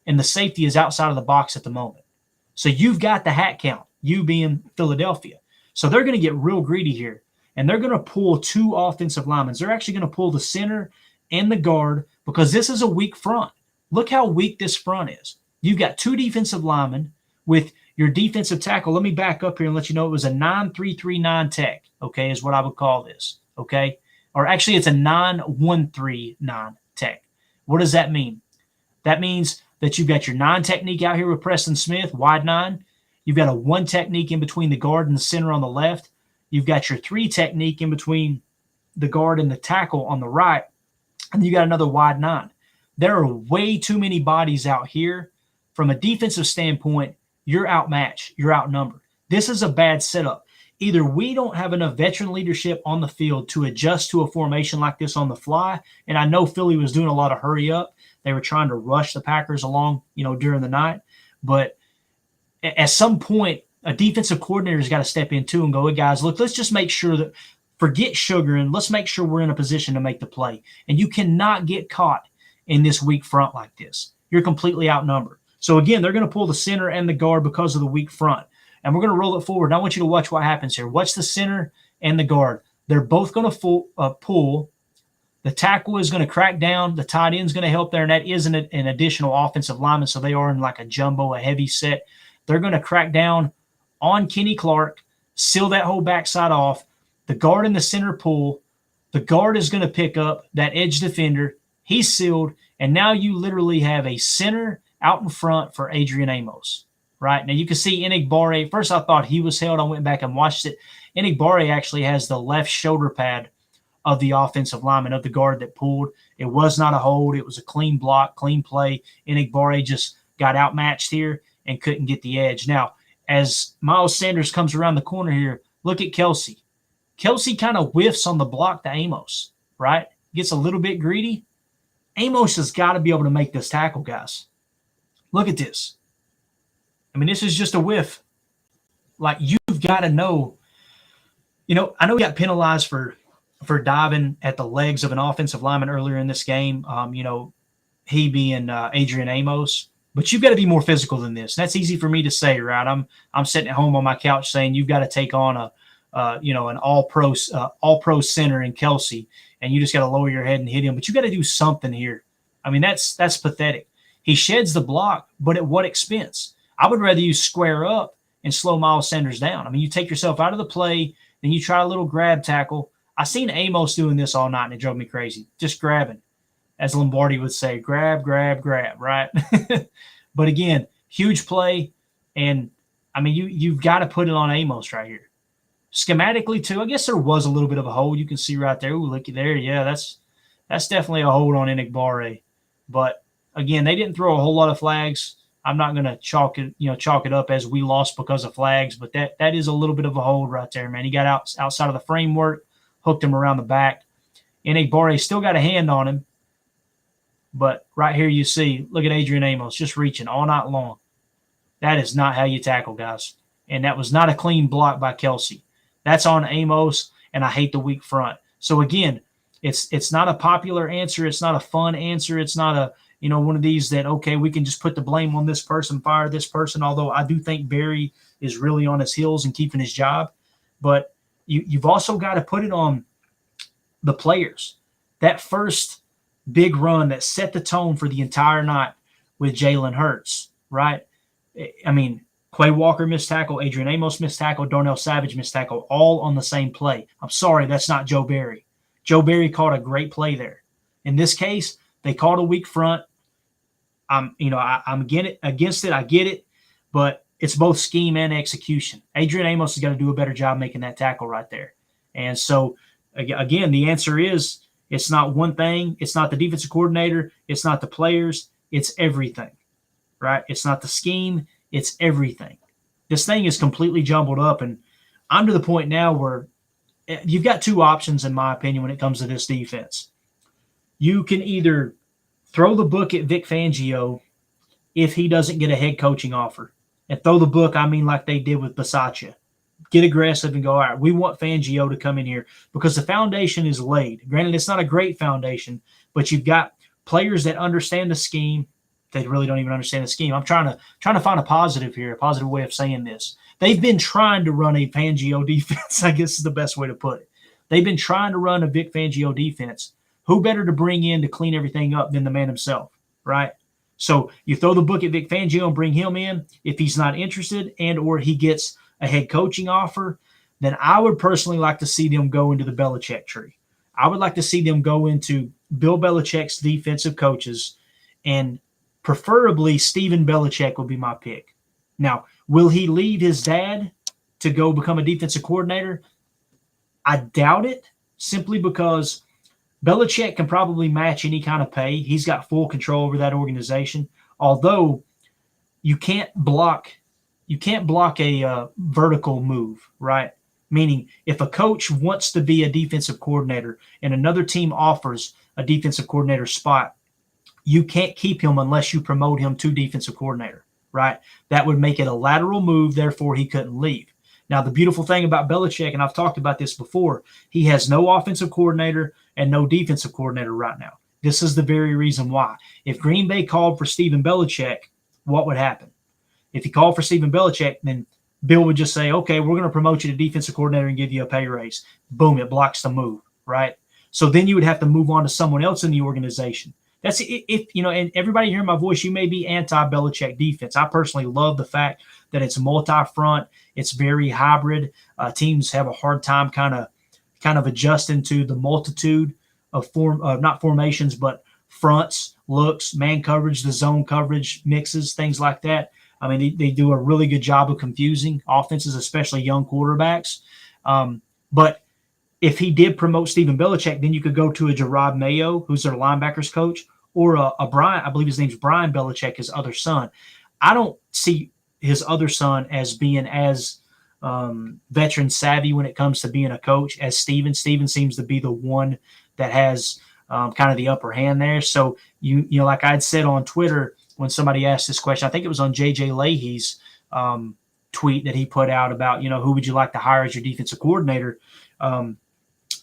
and the safety is outside of the box at the moment. So you've got the hat count, you being Philadelphia. So they're going to get real greedy here, and they're going to pull 2 offensive linemen. They're actually going to pull the center and the guard because this is a weak front. Look how weak this front is. You've got 2 defensive linemen with your defensive tackle. Let me back up here and let you know it was a 9-3-3-9 tech, okay, is what I would call this, okay? Or actually it's a 9-1-3-9 tech. What does that mean? That means that you've got your 9 technique out here with Preston Smith, wide 9. You've got a 1 technique in between the guard and the center on the left. You've got your 3 technique in between the guard and the tackle on the right. And you got another wide 9. There are way too many bodies out here. From a defensive standpoint, you're outmatched. You're outnumbered. This is a bad setup. Either we don't have enough veteran leadership on the field to adjust to a formation like this on the fly, and I know Philly was doing a lot of hurry up. They were trying to rush the Packers along, during the night. But at some point, a defensive coordinator has got to step in too and go, hey, guys, look, let's just make sure that forget sugar and let's make sure we're in a position to make the play. And you cannot get caught in this weak front like this. You're completely outnumbered. So, again, they're going to pull the center and the guard because of the weak front. And we're going to roll it forward. And I want you to watch what happens here. Watch the center and the guard. They're both going to pull. The tackle is going to crack down. The tight end is going to help there, and that isn't an additional offensive lineman, so they are in like a jumbo, a heavy set. They're going to crack down on Kenny Clark, seal that whole backside off. The guard and the center pull. The guard is going to pick up that edge defender. He's sealed, and now you literally have a center out in front for Adrian Amos, right? Now you can see Enigbare. First I thought he was held. I went back and watched it. Enigbare actually has the left shoulder pad of the offensive lineman, of the guard that pulled. It was not a hold. It was a clean block, clean play. Enigbare just got outmatched here and couldn't get the edge. Now, as Miles Sanders comes around the corner here, look at Kelsey. Kelsey kind of whiffs on the block to Amos, right? Gets a little bit greedy. Amos has got to be able to make this tackle, guys. Look at this. I mean, this is just a whiff. Like, you've got to know. I know we got penalized for diving at the legs of an offensive lineman earlier in this game, he being Adrian Amos. But you've got to be more physical than this. That's easy for me to say, right? I'm sitting at home on my couch saying you've got to take on an all-pro center in Kelsey, and you just got to lower your head and hit him. But you got to do something here. I mean, that's pathetic. He sheds the block, but at what expense? I would rather you square up and slow Miles Sanders down. I mean, you take yourself out of the play, then you try a little grab tackle. I seen Amos doing this all night, and it drove me crazy. Just grabbing, as Lombardi would say, grab, right? But again, huge play, and I mean, you've got to put it on Amos right here. Schematically, too, I guess there was a little bit of a hold. You can see right there. Ooh, looky there. Yeah, that's definitely a hold on Enigbare. But again, they didn't throw a whole lot of flags. I'm not going to chalk it up as we lost because of flags, but that is a little bit of a hold right there, man. He got outside of the framework, hooked him around the back. Enigbare still got a hand on him, but right here you see, look at Adrian Amos just reaching all night long. That is not how you tackle, guys. And that was not a clean block by Kelsey. That's on Amos, and I hate the weak front. So again, it's not a popular answer. It's not a fun answer. It's not one of these that, okay, we can just put the blame on this person, fire this person, although I do think Barry is really on his heels and keeping his job. But you've also got to put it on the players. That first big run that set the tone for the entire night with Jalen Hurts, right? I mean, Quay Walker missed tackle, Adrian Amos missed tackle, Darnell Savage missed tackle, all on the same play. I'm sorry, that's not Joe Barry. Joe Barry caught a great play there. In this case, they called a weak front. I'm against it. I get it, but it's both scheme and execution. Adrian Amos has got to do a better job making that tackle right there. And so, again, the answer is it's not one thing. It's not the defensive coordinator. It's not the players. It's everything, right? It's not the scheme. It's everything. This thing is completely jumbled up, and I'm to the point now where you've got two options, in my opinion, when it comes to this defense. You can either throw the book at Vic Fangio if he doesn't get a head coaching offer. And throw the book, I mean like they did with Bisaccia. Get aggressive and go, all right, we want Fangio to come in here because the foundation is laid. Granted, it's not a great foundation, but you've got players that understand the scheme. They really don't even understand the scheme. I'm trying to find a positive here, a positive way of saying this. They've been trying to run a Fangio defense, I guess is the best way to put it. They've been trying to run a Vic Fangio defense. Who better to bring in to clean everything up than the man himself, right? So you throw the book at Vic Fangio and bring him in. If he's not interested and or he gets a head coaching offer, then I would personally like to see them go into the Belichick tree. I would like to see them go into Bill Belichick's defensive coaches, and preferably Steven Belichick would be my pick. Now, will he leave his dad to go become a defensive coordinator? I doubt it, simply because Belichick can probably match any kind of pay. He's got full control over that organization. Although you can't block a vertical move, right? Meaning if a coach wants to be a defensive coordinator and another team offers a defensive coordinator spot, you can't keep him unless you promote him to defensive coordinator, right? That would make it a lateral move, therefore he couldn't leave. Now, the beautiful thing about Belichick, and I've talked about this before, he has no offensive coordinator and no defensive coordinator right now. This is the very reason why. If Green Bay called for Steven Belichick, what would happen? If he called for Steven Belichick, then Bill would just say, okay, we're going to promote you to defensive coordinator and give you a pay raise. Boom, it blocks the move, right? So then you would have to move on to someone else in the organization. That's if and everybody hearing my voice, you may be anti-Belichick defense. I personally love the fact that it's multi-front. It's very hybrid. Teams have a hard time kind of adjusting to the multitude of not formations, but fronts, looks, man coverage, the zone coverage mixes, things like that. I mean, they do a really good job of confusing offenses, especially young quarterbacks. But if he did promote Steven Belichick, then you could go to a Gerard Mayo, who's their linebackers coach, or a Brian, I believe his name's Brian Belichick, his other son. I don't see his other son as being as veteran savvy when it comes to being a coach as Steven. Steven seems to be the one that has kind of the upper hand there. So, like I'd said on Twitter when somebody asked this question, I think it was on J.J. Leahy's tweet that he put out about, who would you like to hire as your defensive coordinator?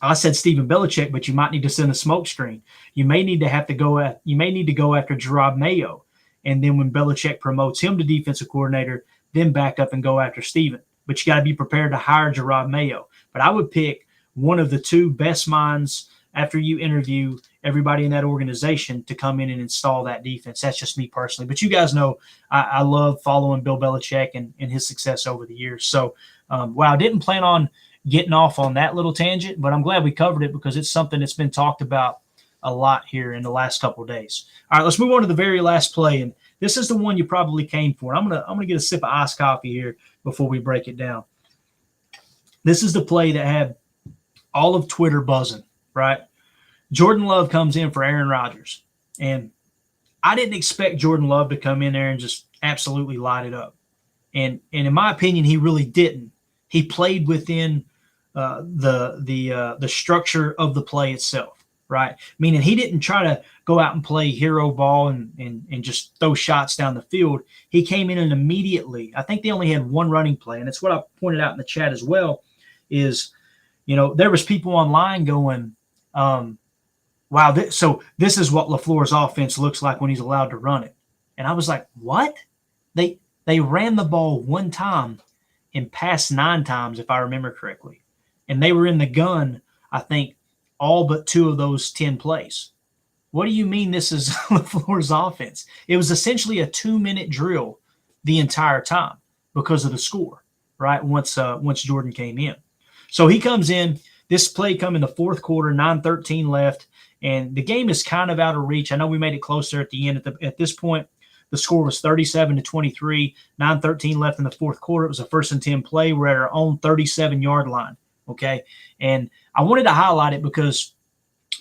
I said Steven Belichick, but you might need to send a smoke screen. You may need to go after Gerard Mayo. And then when Belichick promotes him to defensive coordinator, then back up and go after Steven. But you got to be prepared to hire Gerard Mayo. But I would pick one of the two best minds after you interview everybody in that organization to come in and install that defense. That's just me personally. But you guys know I love following Bill Belichick and his success over the years. So, I didn't plan on getting off on that little tangent, but I'm glad we covered it because it's something that's been talked about a lot here in the last couple of days. All right, let's move on to the very last play, and this is the one you probably came for. I'm gonna get a sip of iced coffee here before we break it down. This is the play that had all of Twitter buzzing, right? Jordan Love comes in for Aaron Rodgers, and I didn't expect Jordan Love to come in there and just absolutely light it up. And in my opinion, he really didn't. He played within the structure of the play itself, right? Meaning he didn't try to go out and play hero ball and just throw shots down the field. He came in and immediately, I think they only had one running play, and it's what I pointed out in the chat as well, is, there was people online going, wow, so this is what LaFleur's offense looks like when he's allowed to run it. And I was like, what? They ran the ball one time and passed 9 times, if I remember correctly. And they were in the gun, I think, all but 2 of those 10 plays. What do you mean this is LaFleur's offense? It was essentially a 2-minute drill the entire time because of the score, right? Once Jordan came in. So he comes in. This play come in the fourth quarter, 9:13 left, and the game is kind of out of reach. I know we made it closer at the end. At this point, the score was 37-23, 9:13 left in the fourth quarter. It was a 1st and 10 play. We're at our own 37-yard line, okay? And I wanted to highlight it because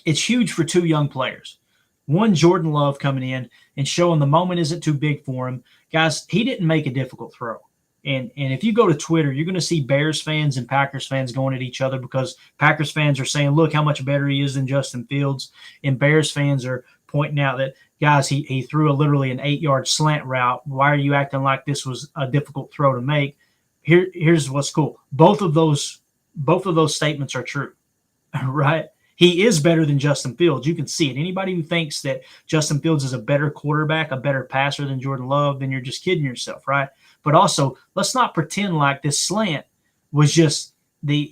it's huge for 2 young players. One, Jordan Love coming in and showing the moment isn't too big for him. Guys, he didn't make a difficult throw. And if you go to Twitter, you're going to see Bears fans and Packers fans going at each other because Packers fans are saying, look how much better he is than Justin Fields. And Bears fans are pointing out that, guys, he threw literally an 8-yard slant route. Why are you acting like this was a difficult throw to make? Here's what's cool. Both of those statements are true, right? He is better than Justin Fields. You can see it. Anybody who thinks that Justin Fields is a better quarterback, a better passer than Jordan Love, then you're just kidding yourself, right? But also, let's not pretend like this slant was just the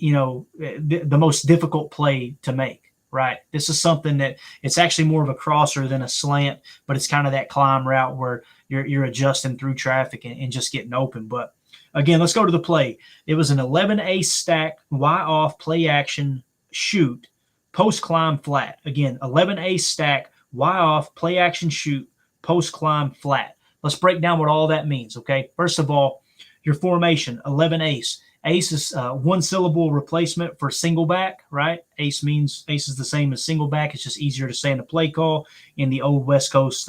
most difficult play to make, right? This is something that it's actually more of a crosser than a slant, but it's kind of that climb route where you're adjusting through traffic and just getting open. But again, let's go to the play. It was an 11 ace stack, Y off, play action, shoot, post climb flat. Again, 11 ace stack, Y off, play action, shoot, post climb flat. Let's break down what all that means, okay? First of all, your formation, 11 ace. Ace is 1-syllable replacement for single back, right? Ace is the same as single back. It's just easier to say in the play call in the old West Coast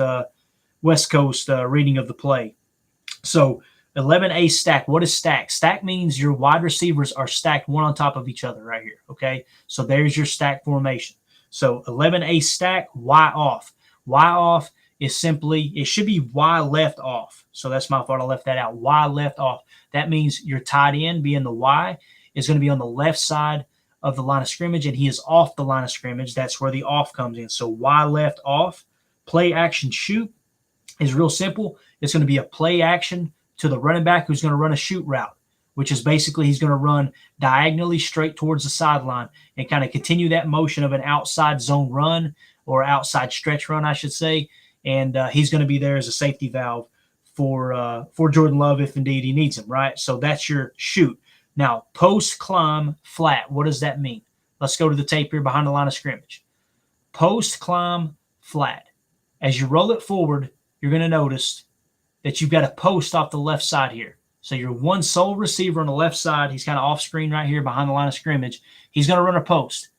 reading of the play. So 11 ace stack. What is stack? Stack means your wide receivers are stacked one on top of each other right here, okay? So there's your stack formation. So 11 ace stack, Y off. Y off is simply, it should be Y left off. So that's my fault. I left that out. Y left off. That means your tight end, being the Y, is going to be on the left side of the line of scrimmage, and he is off the line of scrimmage. That's where the off comes in. So Y left off. Play action shoot is real simple. It's going to be a play action to the running back who's going to run a shoot route, which is basically he's going to run diagonally straight towards the sideline and kind of continue that motion of an outside zone run or outside stretch run, I should say. And he's going to be there as a safety valve for Jordan Love if indeed he needs him, right? So that's your shoot. Now, post climb flat, what does that mean? Let's go to the tape here behind the line of scrimmage. Post climb flat. As you roll it forward, you're going to notice that you've got a post off the left side here. So your one sole receiver on the left side, he's kind of off screen right here behind the line of scrimmage. He's going to run a post.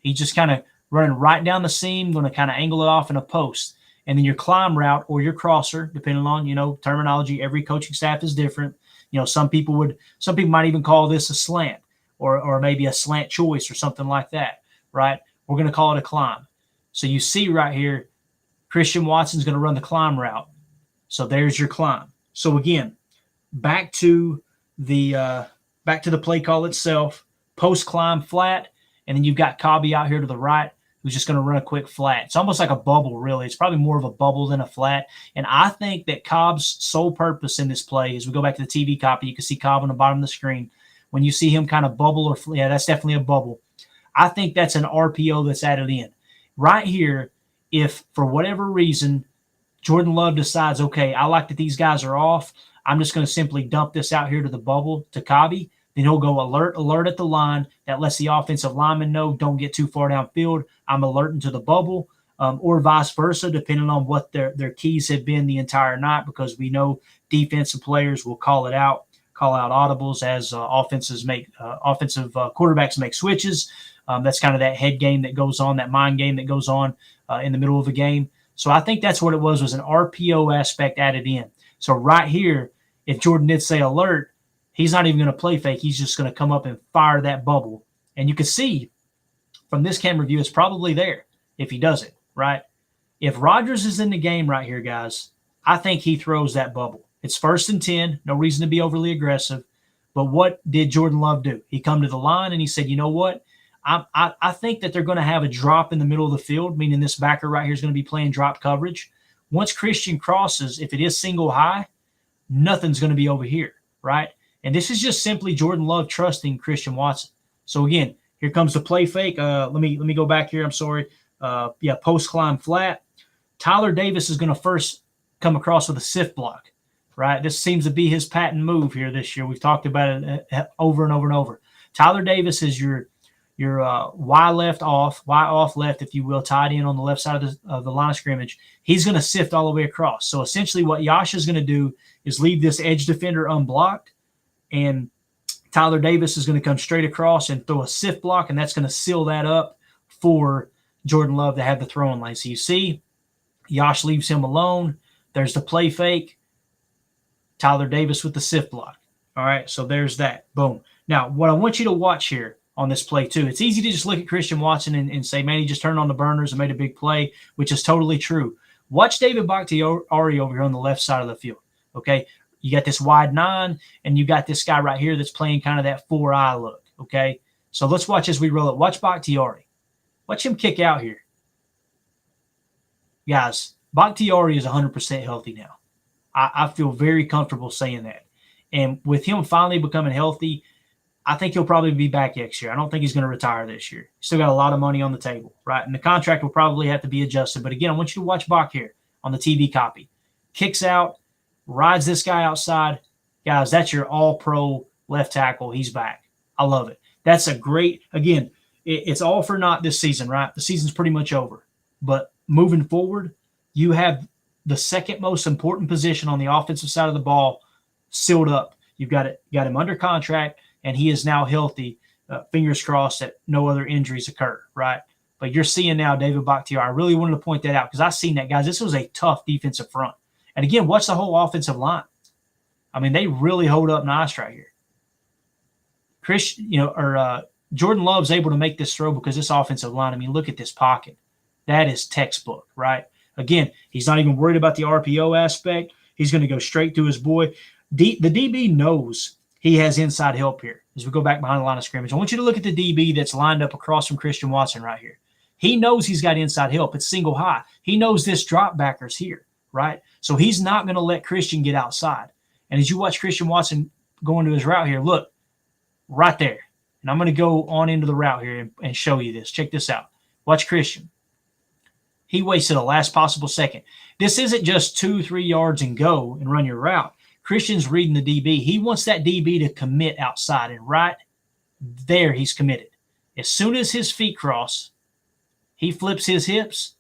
He's just kind of running right down the seam, going to kind of angle it off in a post. And then your climb route or your crosser, depending on, terminology, every coaching staff is different. Some people might even call this a slant or maybe a slant choice or something like that, right? We're going to call it a climb. So you see right here, Christian Watson's going to run the climb route. So there's your climb. So again, back to the play call itself, post climb flat, and then you've got Cobby out here to the right, who's just going to run a quick flat. It's almost like a bubble, really. It's probably more of a bubble than a flat. And I think that Cobb's sole purpose in this play, as we go back to the TV copy, you can see Cobb on the bottom of the screen. When you see him kind of bubble or yeah, that's definitely a bubble. I think that's an RPO that's added in. Right here, if for whatever reason Jordan Love decides, okay, I like that these guys are off, I'm just going to simply dump this out here to the bubble to Cobby, then he'll go alert at the line. That lets the offensive lineman know, don't get too far downfield. I'm alerting to the bubble, or vice versa, depending on what their keys have been the entire night, because we know defensive players will call out audibles as offensive quarterbacks make switches. That's kind of that head game that goes on, that mind game that goes on in the middle of a game. So I think that's what it was an RPO aspect added in. So right here, if Jordan did say alert, he's not even going to play fake. He's just going to come up and fire that bubble. And you can see from this camera view, it's probably there if he does it, right? If Rodgers is in the game right here, guys, I think he throws that bubble. It's 1st and 10, no reason to be overly aggressive. But what did Jordan Love do? He come to the line and he said, you know what? I think that they're going to have a drop in the middle of the field, meaning this backer right here is going to be playing drop coverage. Once Christian crosses, if it is single high, nothing's going to be over here, right? And this is just simply Jordan Love trusting Christian Watson. So again, here comes the play fake. Let me go back here. I'm sorry. Post climb flat. Tyler Davis is going to first come across with a sift block, right? This seems to be his patent move here this year. We've talked about it over and over and over. Tyler Davis is your Y off left, if you will, tied in on the left side of the line of scrimmage. He's going to sift all the way across. So essentially what Yosh is going to do is leave this edge defender unblocked, and Tyler Davis is going to come straight across and throw a sift block, and that's going to seal that up for Jordan Love to have the throwing lane. So you see, Yosh leaves him alone. There's the play fake. Tyler Davis with the sift block. All right, so there's that. Boom. Now, what I want you to watch here on this play too, it's easy to just look at Christian Watson and say, man, he just turned on the burners and made a big play, which is totally true. Watch David Bakhtiari over here on the left side of the field, okay? You got this wide 9, and you got this guy right here that's playing kind of that 4-eye look, okay? So let's watch as we roll it. Watch Bakhtiari. Watch him kick out here. Guys, Bakhtiari is 100% healthy now. I feel very comfortable saying that. And with him finally becoming healthy, I think he'll probably be back next year. I don't think he's going to retire this year. Still got a lot of money on the table, right? And the contract will probably have to be adjusted. But again, I want you to watch Bach here on the TV copy. Kicks out, rides this guy outside. Guys, that's your all-pro left tackle. He's back. I love it. That's a great – again, it's all for naught this season, right? The season's pretty much over. But moving forward, you have the second most important position on the offensive side of the ball sealed up. You've got him under contract, and he is now healthy. Fingers crossed that no other injuries occur, right? But you're seeing now David Bakhtiari. I really wanted to point that out because I've seen that, guys. This was a tough defensive front. And again, watch the whole offensive line. I mean, they really hold up nice right here. Jordan Love's able to make this throw because this offensive line, I mean, look at this pocket. That is textbook, right? Again, he's not even worried about the RPO aspect. He's going to go straight to his boy. The DB knows he has inside help here as we go back behind the line of scrimmage. I want you to look at the DB that's lined up across from Christian Watson right here. He knows he's got inside help. It's single high. He knows this drop backer's here, right? So he's not going to let Christian get outside. And as you watch Christian Watson go into his route here, look, right there. And I'm going to go on into the route here and show you this. Check this out. Watch Christian. He wasted the last possible second. This isn't just 2-3 yards and go and run your route. Christian's reading the DB. He wants that DB to commit outside, and right there he's committed. As soon as his feet cross, he flips his hips.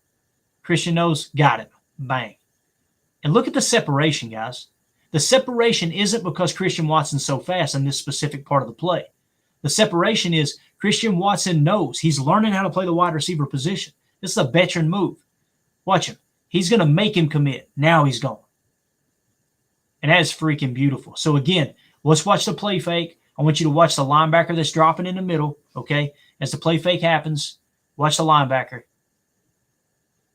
Christian knows, got him. Bang. And look at the separation, guys. The separation isn't because Christian Watson's so fast in this specific part of the play. The separation is Christian Watson knows he's learning how to play the wide receiver position. This is a veteran move. Watch him. He's going to make him commit. Now he's gone. And that is freaking beautiful. So again, let's watch the play fake. I want you to watch the linebacker that's dropping in the middle, okay? As the play fake happens, watch the linebacker.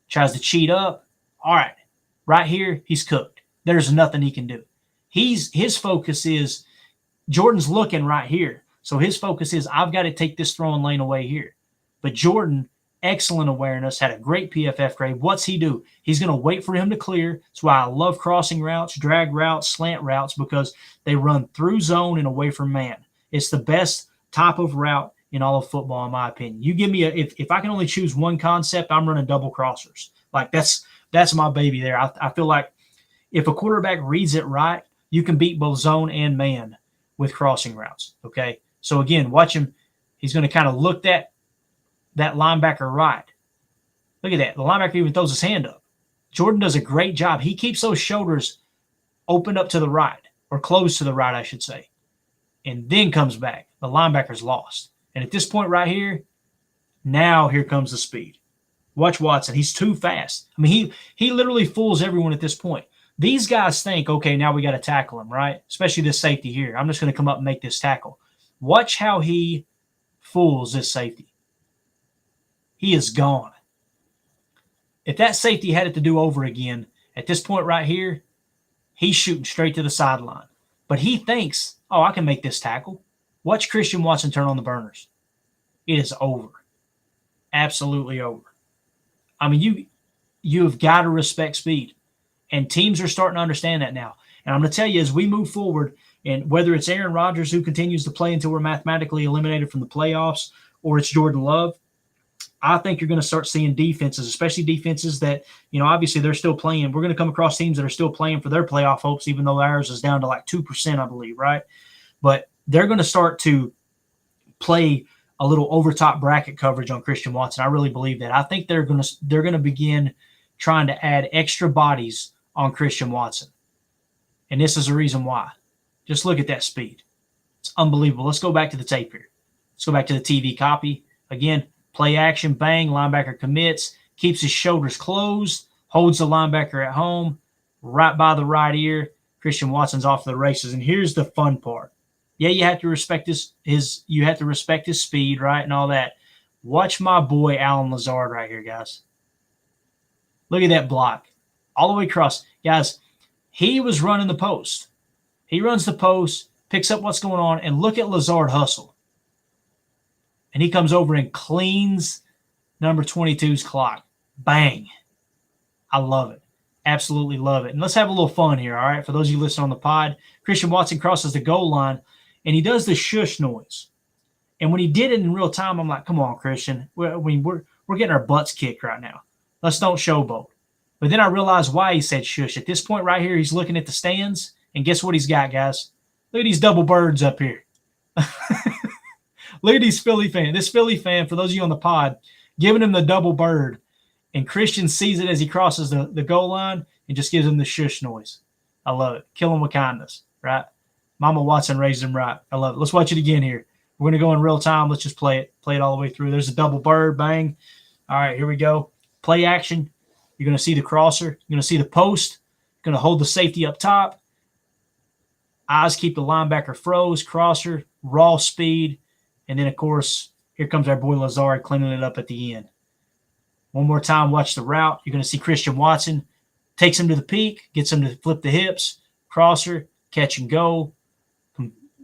Tries to cheat up. All right. Right here, he's cooked. There's nothing he can do. His focus is Jordan's looking right here. So his focus is I've got to take this throwing lane away here. But Jordan, excellent awareness, had a great PFF grade. What's he do? He's going to wait for him to clear. That's why I love crossing routes, drag routes, slant routes, because they run through zone and away from man. It's the best type of route in all of football, in my opinion. You give me if I can only choose one concept, I'm running double crossers. Like that's my baby there. I feel like if a quarterback reads it right, you can beat both zone and man with crossing routes. Okay. So again, watch him. He's going to kind of look that linebacker right. Look at that. The linebacker even throws his hand up. Jordan does a great job. He keeps those shoulders open up to the right, or closed to the right, I should say, and then comes back. The linebacker's lost. And at this point right here, now here comes the speed. Watch Watson. He's too fast. I mean, he literally fools everyone at this point. These guys think, okay, now we got to tackle him, right? Especially this safety here. I'm just going to come up and make this tackle. Watch how he fools this safety. He is gone. If that safety had it to do over again, at this point right here, he's shooting straight to the sideline. But he thinks, oh, I can make this tackle. Watch Christian Watson turn on the burners. it is over. Absolutely over. I mean, you have got to respect speed. And teams are starting to understand that now. And I'm going to tell you, as we move forward, and whether it's Aaron Rodgers who continues to play until we're mathematically eliminated from the playoffs, or it's Jordan Love, I think you're going to start seeing defenses, especially defenses that, obviously they're still playing. We're going to come across teams that are still playing for their playoff hopes, even though ours is down to like 2%, I believe, right? But they're going to start to play a little over-top bracket coverage on Christian Watson. I really believe that. I think they're going to begin trying to add extra bodies on Christian Watson. And this is the reason why. Just look at that speed. It's unbelievable. Let's go back to the tape here. Let's go back to the TV copy. Again, play action, bang, linebacker commits, keeps his shoulders closed, holds the linebacker at home, right by the right ear. Christian Watson's off to the races. And here's the fun part. Yeah, you have to respect his speed, right, and all that. Watch my boy Allen Lazard right here, guys. Look at that block. All the way across. Guys, he was running the post. He runs the post, picks up what's going on, and look at Lazard hustle. And he comes over and cleans number 22's clock. Bang. I love it. Absolutely love it. And let's have a little fun here, all right? For those of you listening on the pod, Christian Watson crosses the goal line, and he does the shush noise. And when he did it in real time, I'm like, come on, Christian. We're getting our butts kicked right now. Let's don't showboat. But then I realized why he said shush. At this point right here, he's looking at the stands, and guess what he's got, guys? Look at these double birds up here. Look at these Philly fans. This Philly fan, for those of you on the pod, giving him the double bird. And Christian sees it as he crosses the goal line and just gives him the shush noise. I love it. Kill him with kindness, right? Mama Watson raised him right. I love it. Let's watch it again here. We're going to go in real time. Let's just play it all the way through. There's a double bird, bang. All right, here we go. Play action. You're going to see the crosser. You're going to see the post. Going to hold the safety up top. Eyes keep the linebacker froze. Crosser, raw speed. And then, of course, here comes our boy Lazard cleaning it up at the end. One more time, watch the route. You're going to see Christian Watson. Takes him to the peak. Gets him to flip the hips. Crosser, catch and go.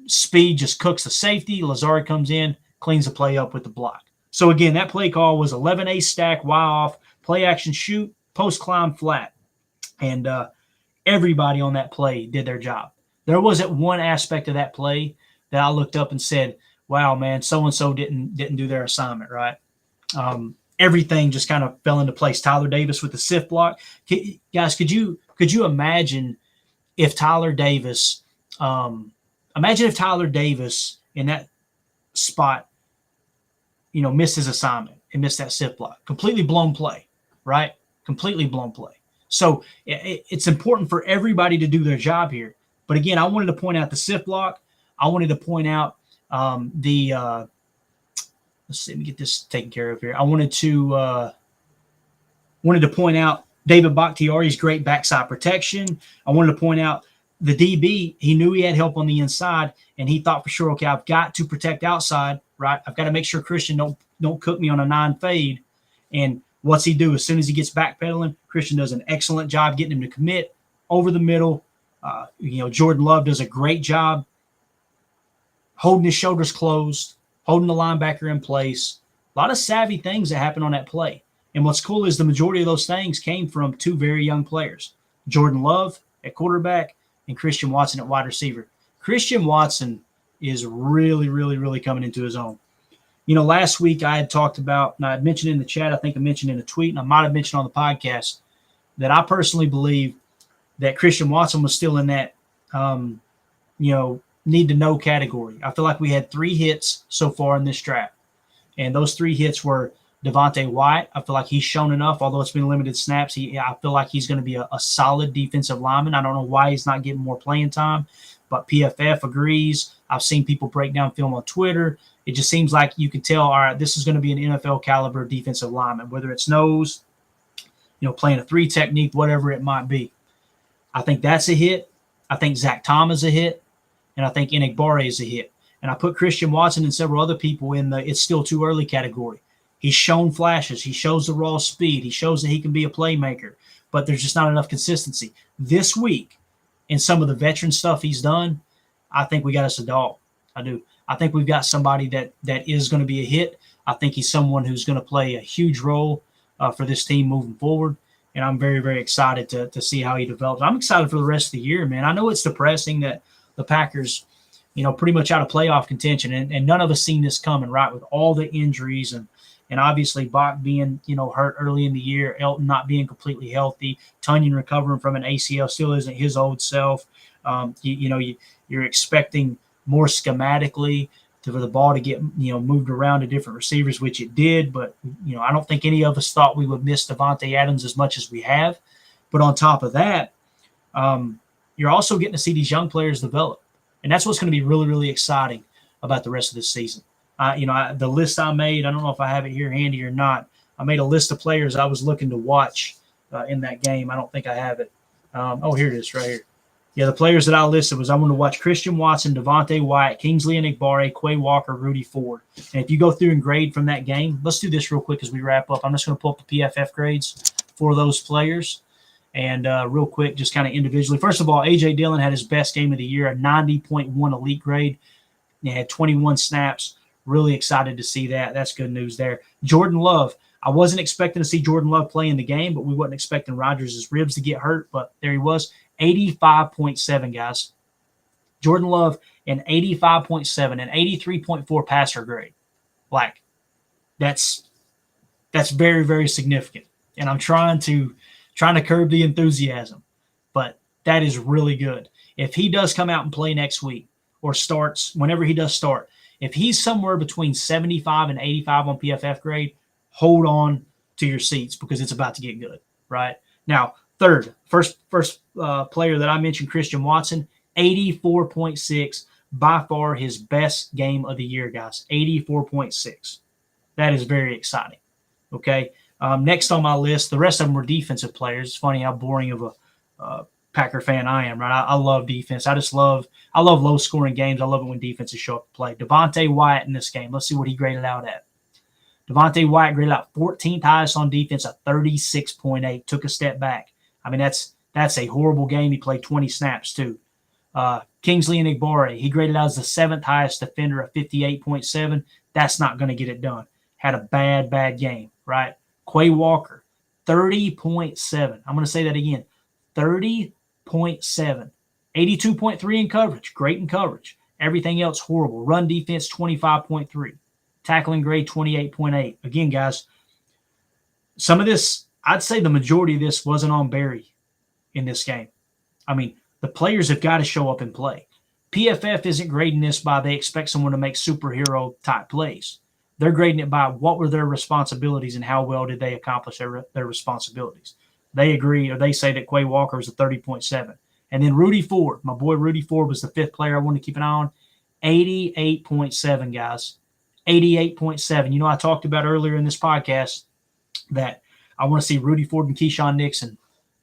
Speed just cooks the safety. Lazard comes in, cleans the play up with the block. So, again, that play call was 11A stack, Y off, play action shoot, post climb flat. And everybody on that play did their job. There wasn't one aspect of that play that I looked up and said, wow, man, so-and-so didn't do their assignment, right? Everything just kind of fell into place. Tyler Davis with the SIF block. Guys, could you imagine if Tyler Davis in that spot, missed his assignment and missed that SIF block? Completely blown play, right? Completely blown play. So it's important for everybody to do their job here. But again, I wanted to point out the SIF block. I wanted to point out let's see, let me get this taken care of here. I wanted to point out David Bakhtiari's great backside protection. I wanted to point out the DB. He knew he had help on the inside, and he thought for sure, okay, I've got to protect outside, right? I've got to make sure Christian don't cook me on a 9 fade. And what's he do? As soon as he gets backpedaling, Christian does an excellent job getting him to commit over the middle. Jordan Love does a great job holding his shoulders closed, holding the linebacker in place. A lot of savvy things that happened on that play. And what's cool is the majority of those things came from 2 very young players, Jordan Love at quarterback and Christian Watson at wide receiver. Christian Watson is really, really, really coming into his own. Last week I had talked about, and I had mentioned in the chat, I think I mentioned in a tweet, and I might have mentioned on the podcast, that I personally believe that Christian Watson was still in that, need to know category. I feel like we had 3 hits so far in this draft. And those 3 hits were Devontae White. I feel like he's shown enough, although it's been limited snaps. I feel like he's going to be a solid defensive lineman. I don't know why he's not getting more playing time, but PFF agrees. I've seen people break down film on Twitter. It just seems like you can tell, all right, this is going to be an NFL caliber defensive lineman, whether it's nose, playing a 3 technique, whatever it might be. I think that's a hit. I think Zach Tom is a hit. And I think Enagbare is a hit. And I put Christian Watson and several other people in the it's still too early category. He's shown flashes. He shows the raw speed. He shows that he can be a playmaker. But there's just not enough consistency. This week, in some of the veteran stuff he's done, I think we got us a dog. I do. I think we've got somebody that is going to be a hit. I think he's someone who's going to play a huge role for this team moving forward. And I'm very, very excited to see how he develops. I'm excited for the rest of the year, man. I know it's depressing that the Packers, pretty much out of playoff contention, and none of us seen this coming, right, with all the injuries and obviously Bach being, hurt early in the year, Elton not being completely healthy, Tunyon recovering from an ACL, still isn't his old self. You're expecting more schematically for the ball to get, moved around to different receivers, which it did. But, I don't think any of us thought we would miss Davante Adams as much as we have. But on top of that, you're also getting to see these young players develop. And that's what's going to be really, really exciting about the rest of this season. The list I made, I don't know if I have it here handy or not. I made a list of players I was looking to watch in that game. I don't think I have it. Here it is right here. Yeah, the players that I listed was I wanted to watch Christian Watson, Devontae Wyatt, Kingsley Enagbare, Quay Walker, Rudy Ford. And if you go through and grade from that game, let's do this real quick as we wrap up. I'm just going to pull up the PFF grades for those players. And real quick, just kind of individually. First of all, A.J. Dillon had his best game of the year, a 90.1 elite grade. He had 21 snaps. Really excited to see that. That's good news there. Jordan Love. I wasn't expecting to see Jordan Love play in the game, but we wasn't expecting Rodgers' ribs to get hurt. But there he was. 85.7, guys. Jordan Love, an 85.7, an 83.4 passer grade. Like, that's very, very significant. And I'm trying to curb the enthusiasm, but that is really good. If he does come out and play next week or starts, whenever he does start, if he's somewhere between 75 and 85 on PFF grade, hold on to your seats because it's about to get good, right? Now, first player that I mentioned, Christian Watson, 84.6, by far his best game of the year, guys, 84.6. That is very exciting, okay? Next on my list, the rest of them were defensive players. It's funny how boring of a Packer fan I am, right? I love defense. I love low-scoring games. I love it when defenses show up to play. Devontae Wyatt in this game. Let's see what he graded out at. Devontae Wyatt graded out 14th highest on defense, a 36.8. Took a step back. I mean, that's a horrible game. He played 20 snaps, too. Kingsley Enagbare, he graded out as the 7th highest defender, a 58.7. That's not going to get it done. Had a bad game, right? Quay Walker, 30.7. I'm going to say that again. 30.7. 82.3 in coverage. Great in coverage. Everything else horrible. Run defense, 25.3. Tackling grade, 28.8. Again, guys, some of this, I'd say the majority of this wasn't on Barry in this game. I mean, the players have got to show up and play. PFF isn't grading this by they expect someone to make superhero-type plays. They're grading it by what were their responsibilities and how well did they accomplish their responsibilities. They agree, or they say that Quay Walker was a 30.7. And then Rudy Ford, my boy Rudy Ford was the 5th player I wanted to keep an eye on. 88.7, guys. 88.7. I talked about earlier in this podcast that I want to see Rudy Ford and Keyshawn Nixon.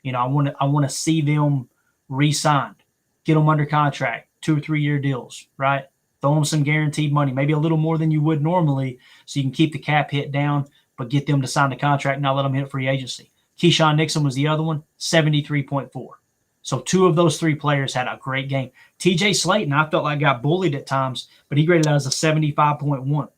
I want to see them re-signed, get them under contract, 2 or 3 year deals, right? Throw them some guaranteed money, maybe a little more than you would normally, so you can keep the cap hit down, but get them to sign the contract and not let them hit free agency. Keyshawn Nixon was the other one, 73.4. So 2 of those 3 players had a great game. TJ Slayton, I felt like got bullied at times, but he graded out as a 75.1.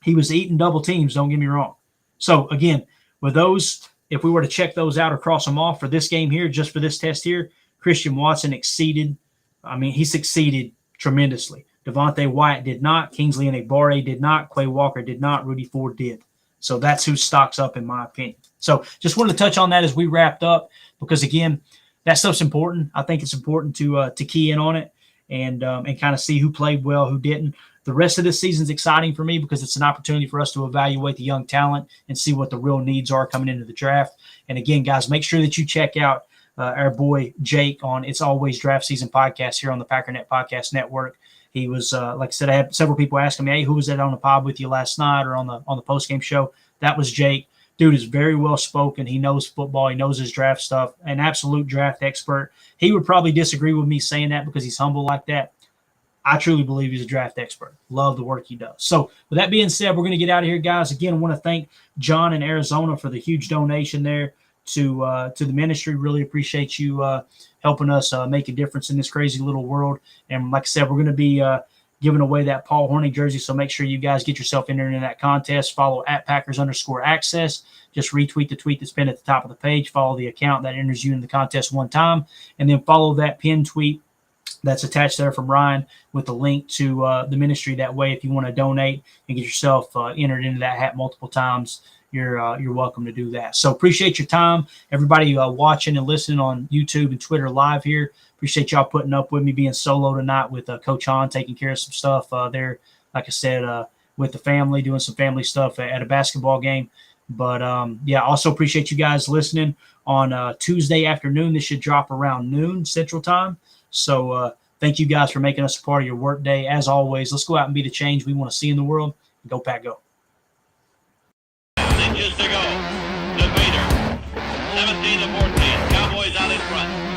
He was eating double teams, don't get me wrong. So, again, with those, if we were to check those out or cross them off for this game here, just for this test here, Christian Watson he succeeded tremendously. Devontae Wyatt did not. Kingsley Enagbare did not. Quay Walker did not. Rudy Ford did. So that's who stocks up, in my opinion. So just wanted to touch on that as we wrapped up because, again, that stuff's important. I think it's important to key in on it and kind of see who played well, who didn't. The rest of this season's exciting for me because it's an opportunity for us to evaluate the young talent and see what the real needs are coming into the draft. And, again, guys, make sure that you check out our boy Jake on It's Always Draft Season podcast here on the Packernet Podcast Network. He was, like I said, I had several people asking me, hey, who was that on the pod with you last night or on the post-game show? That was Jake. Dude is very well spoken. He knows football. He knows his draft stuff. An absolute draft expert. He would probably disagree with me saying that because he's humble like that. I truly believe he's a draft expert. Love the work he does. So with that being said, we're going to get out of here, guys. Again, I want to thank John in Arizona for the huge donation there to the ministry. Really appreciate you helping us make a difference in this crazy little world. And like I said, we're going to be giving away that Paul Hornung jersey. So make sure you guys get yourself entered in that contest. Follow at Packers_access. Just retweet the tweet that's pinned at the top of the page. Follow the account that enters you in the contest one time, and then follow that pinned tweet that's attached there from Ryan with the link to the ministry. That way, if you want to donate and get yourself entered into that hat multiple times, you're welcome to do that. So appreciate your time, everybody watching and listening on YouTube and Twitter live here. Appreciate y'all putting up with me being solo tonight with Coach Hahn, taking care of some stuff there, like I said, with the family, doing some family stuff at a basketball game. But yeah, also appreciate you guys listening on Tuesday afternoon. This should drop around noon Central Time. So thank you guys for making us a part of your work day. As always, let's go out and be the change we want to see in the world. Go Pack, go. Inches to go. To Bader. 17-14. Cowboys out in front.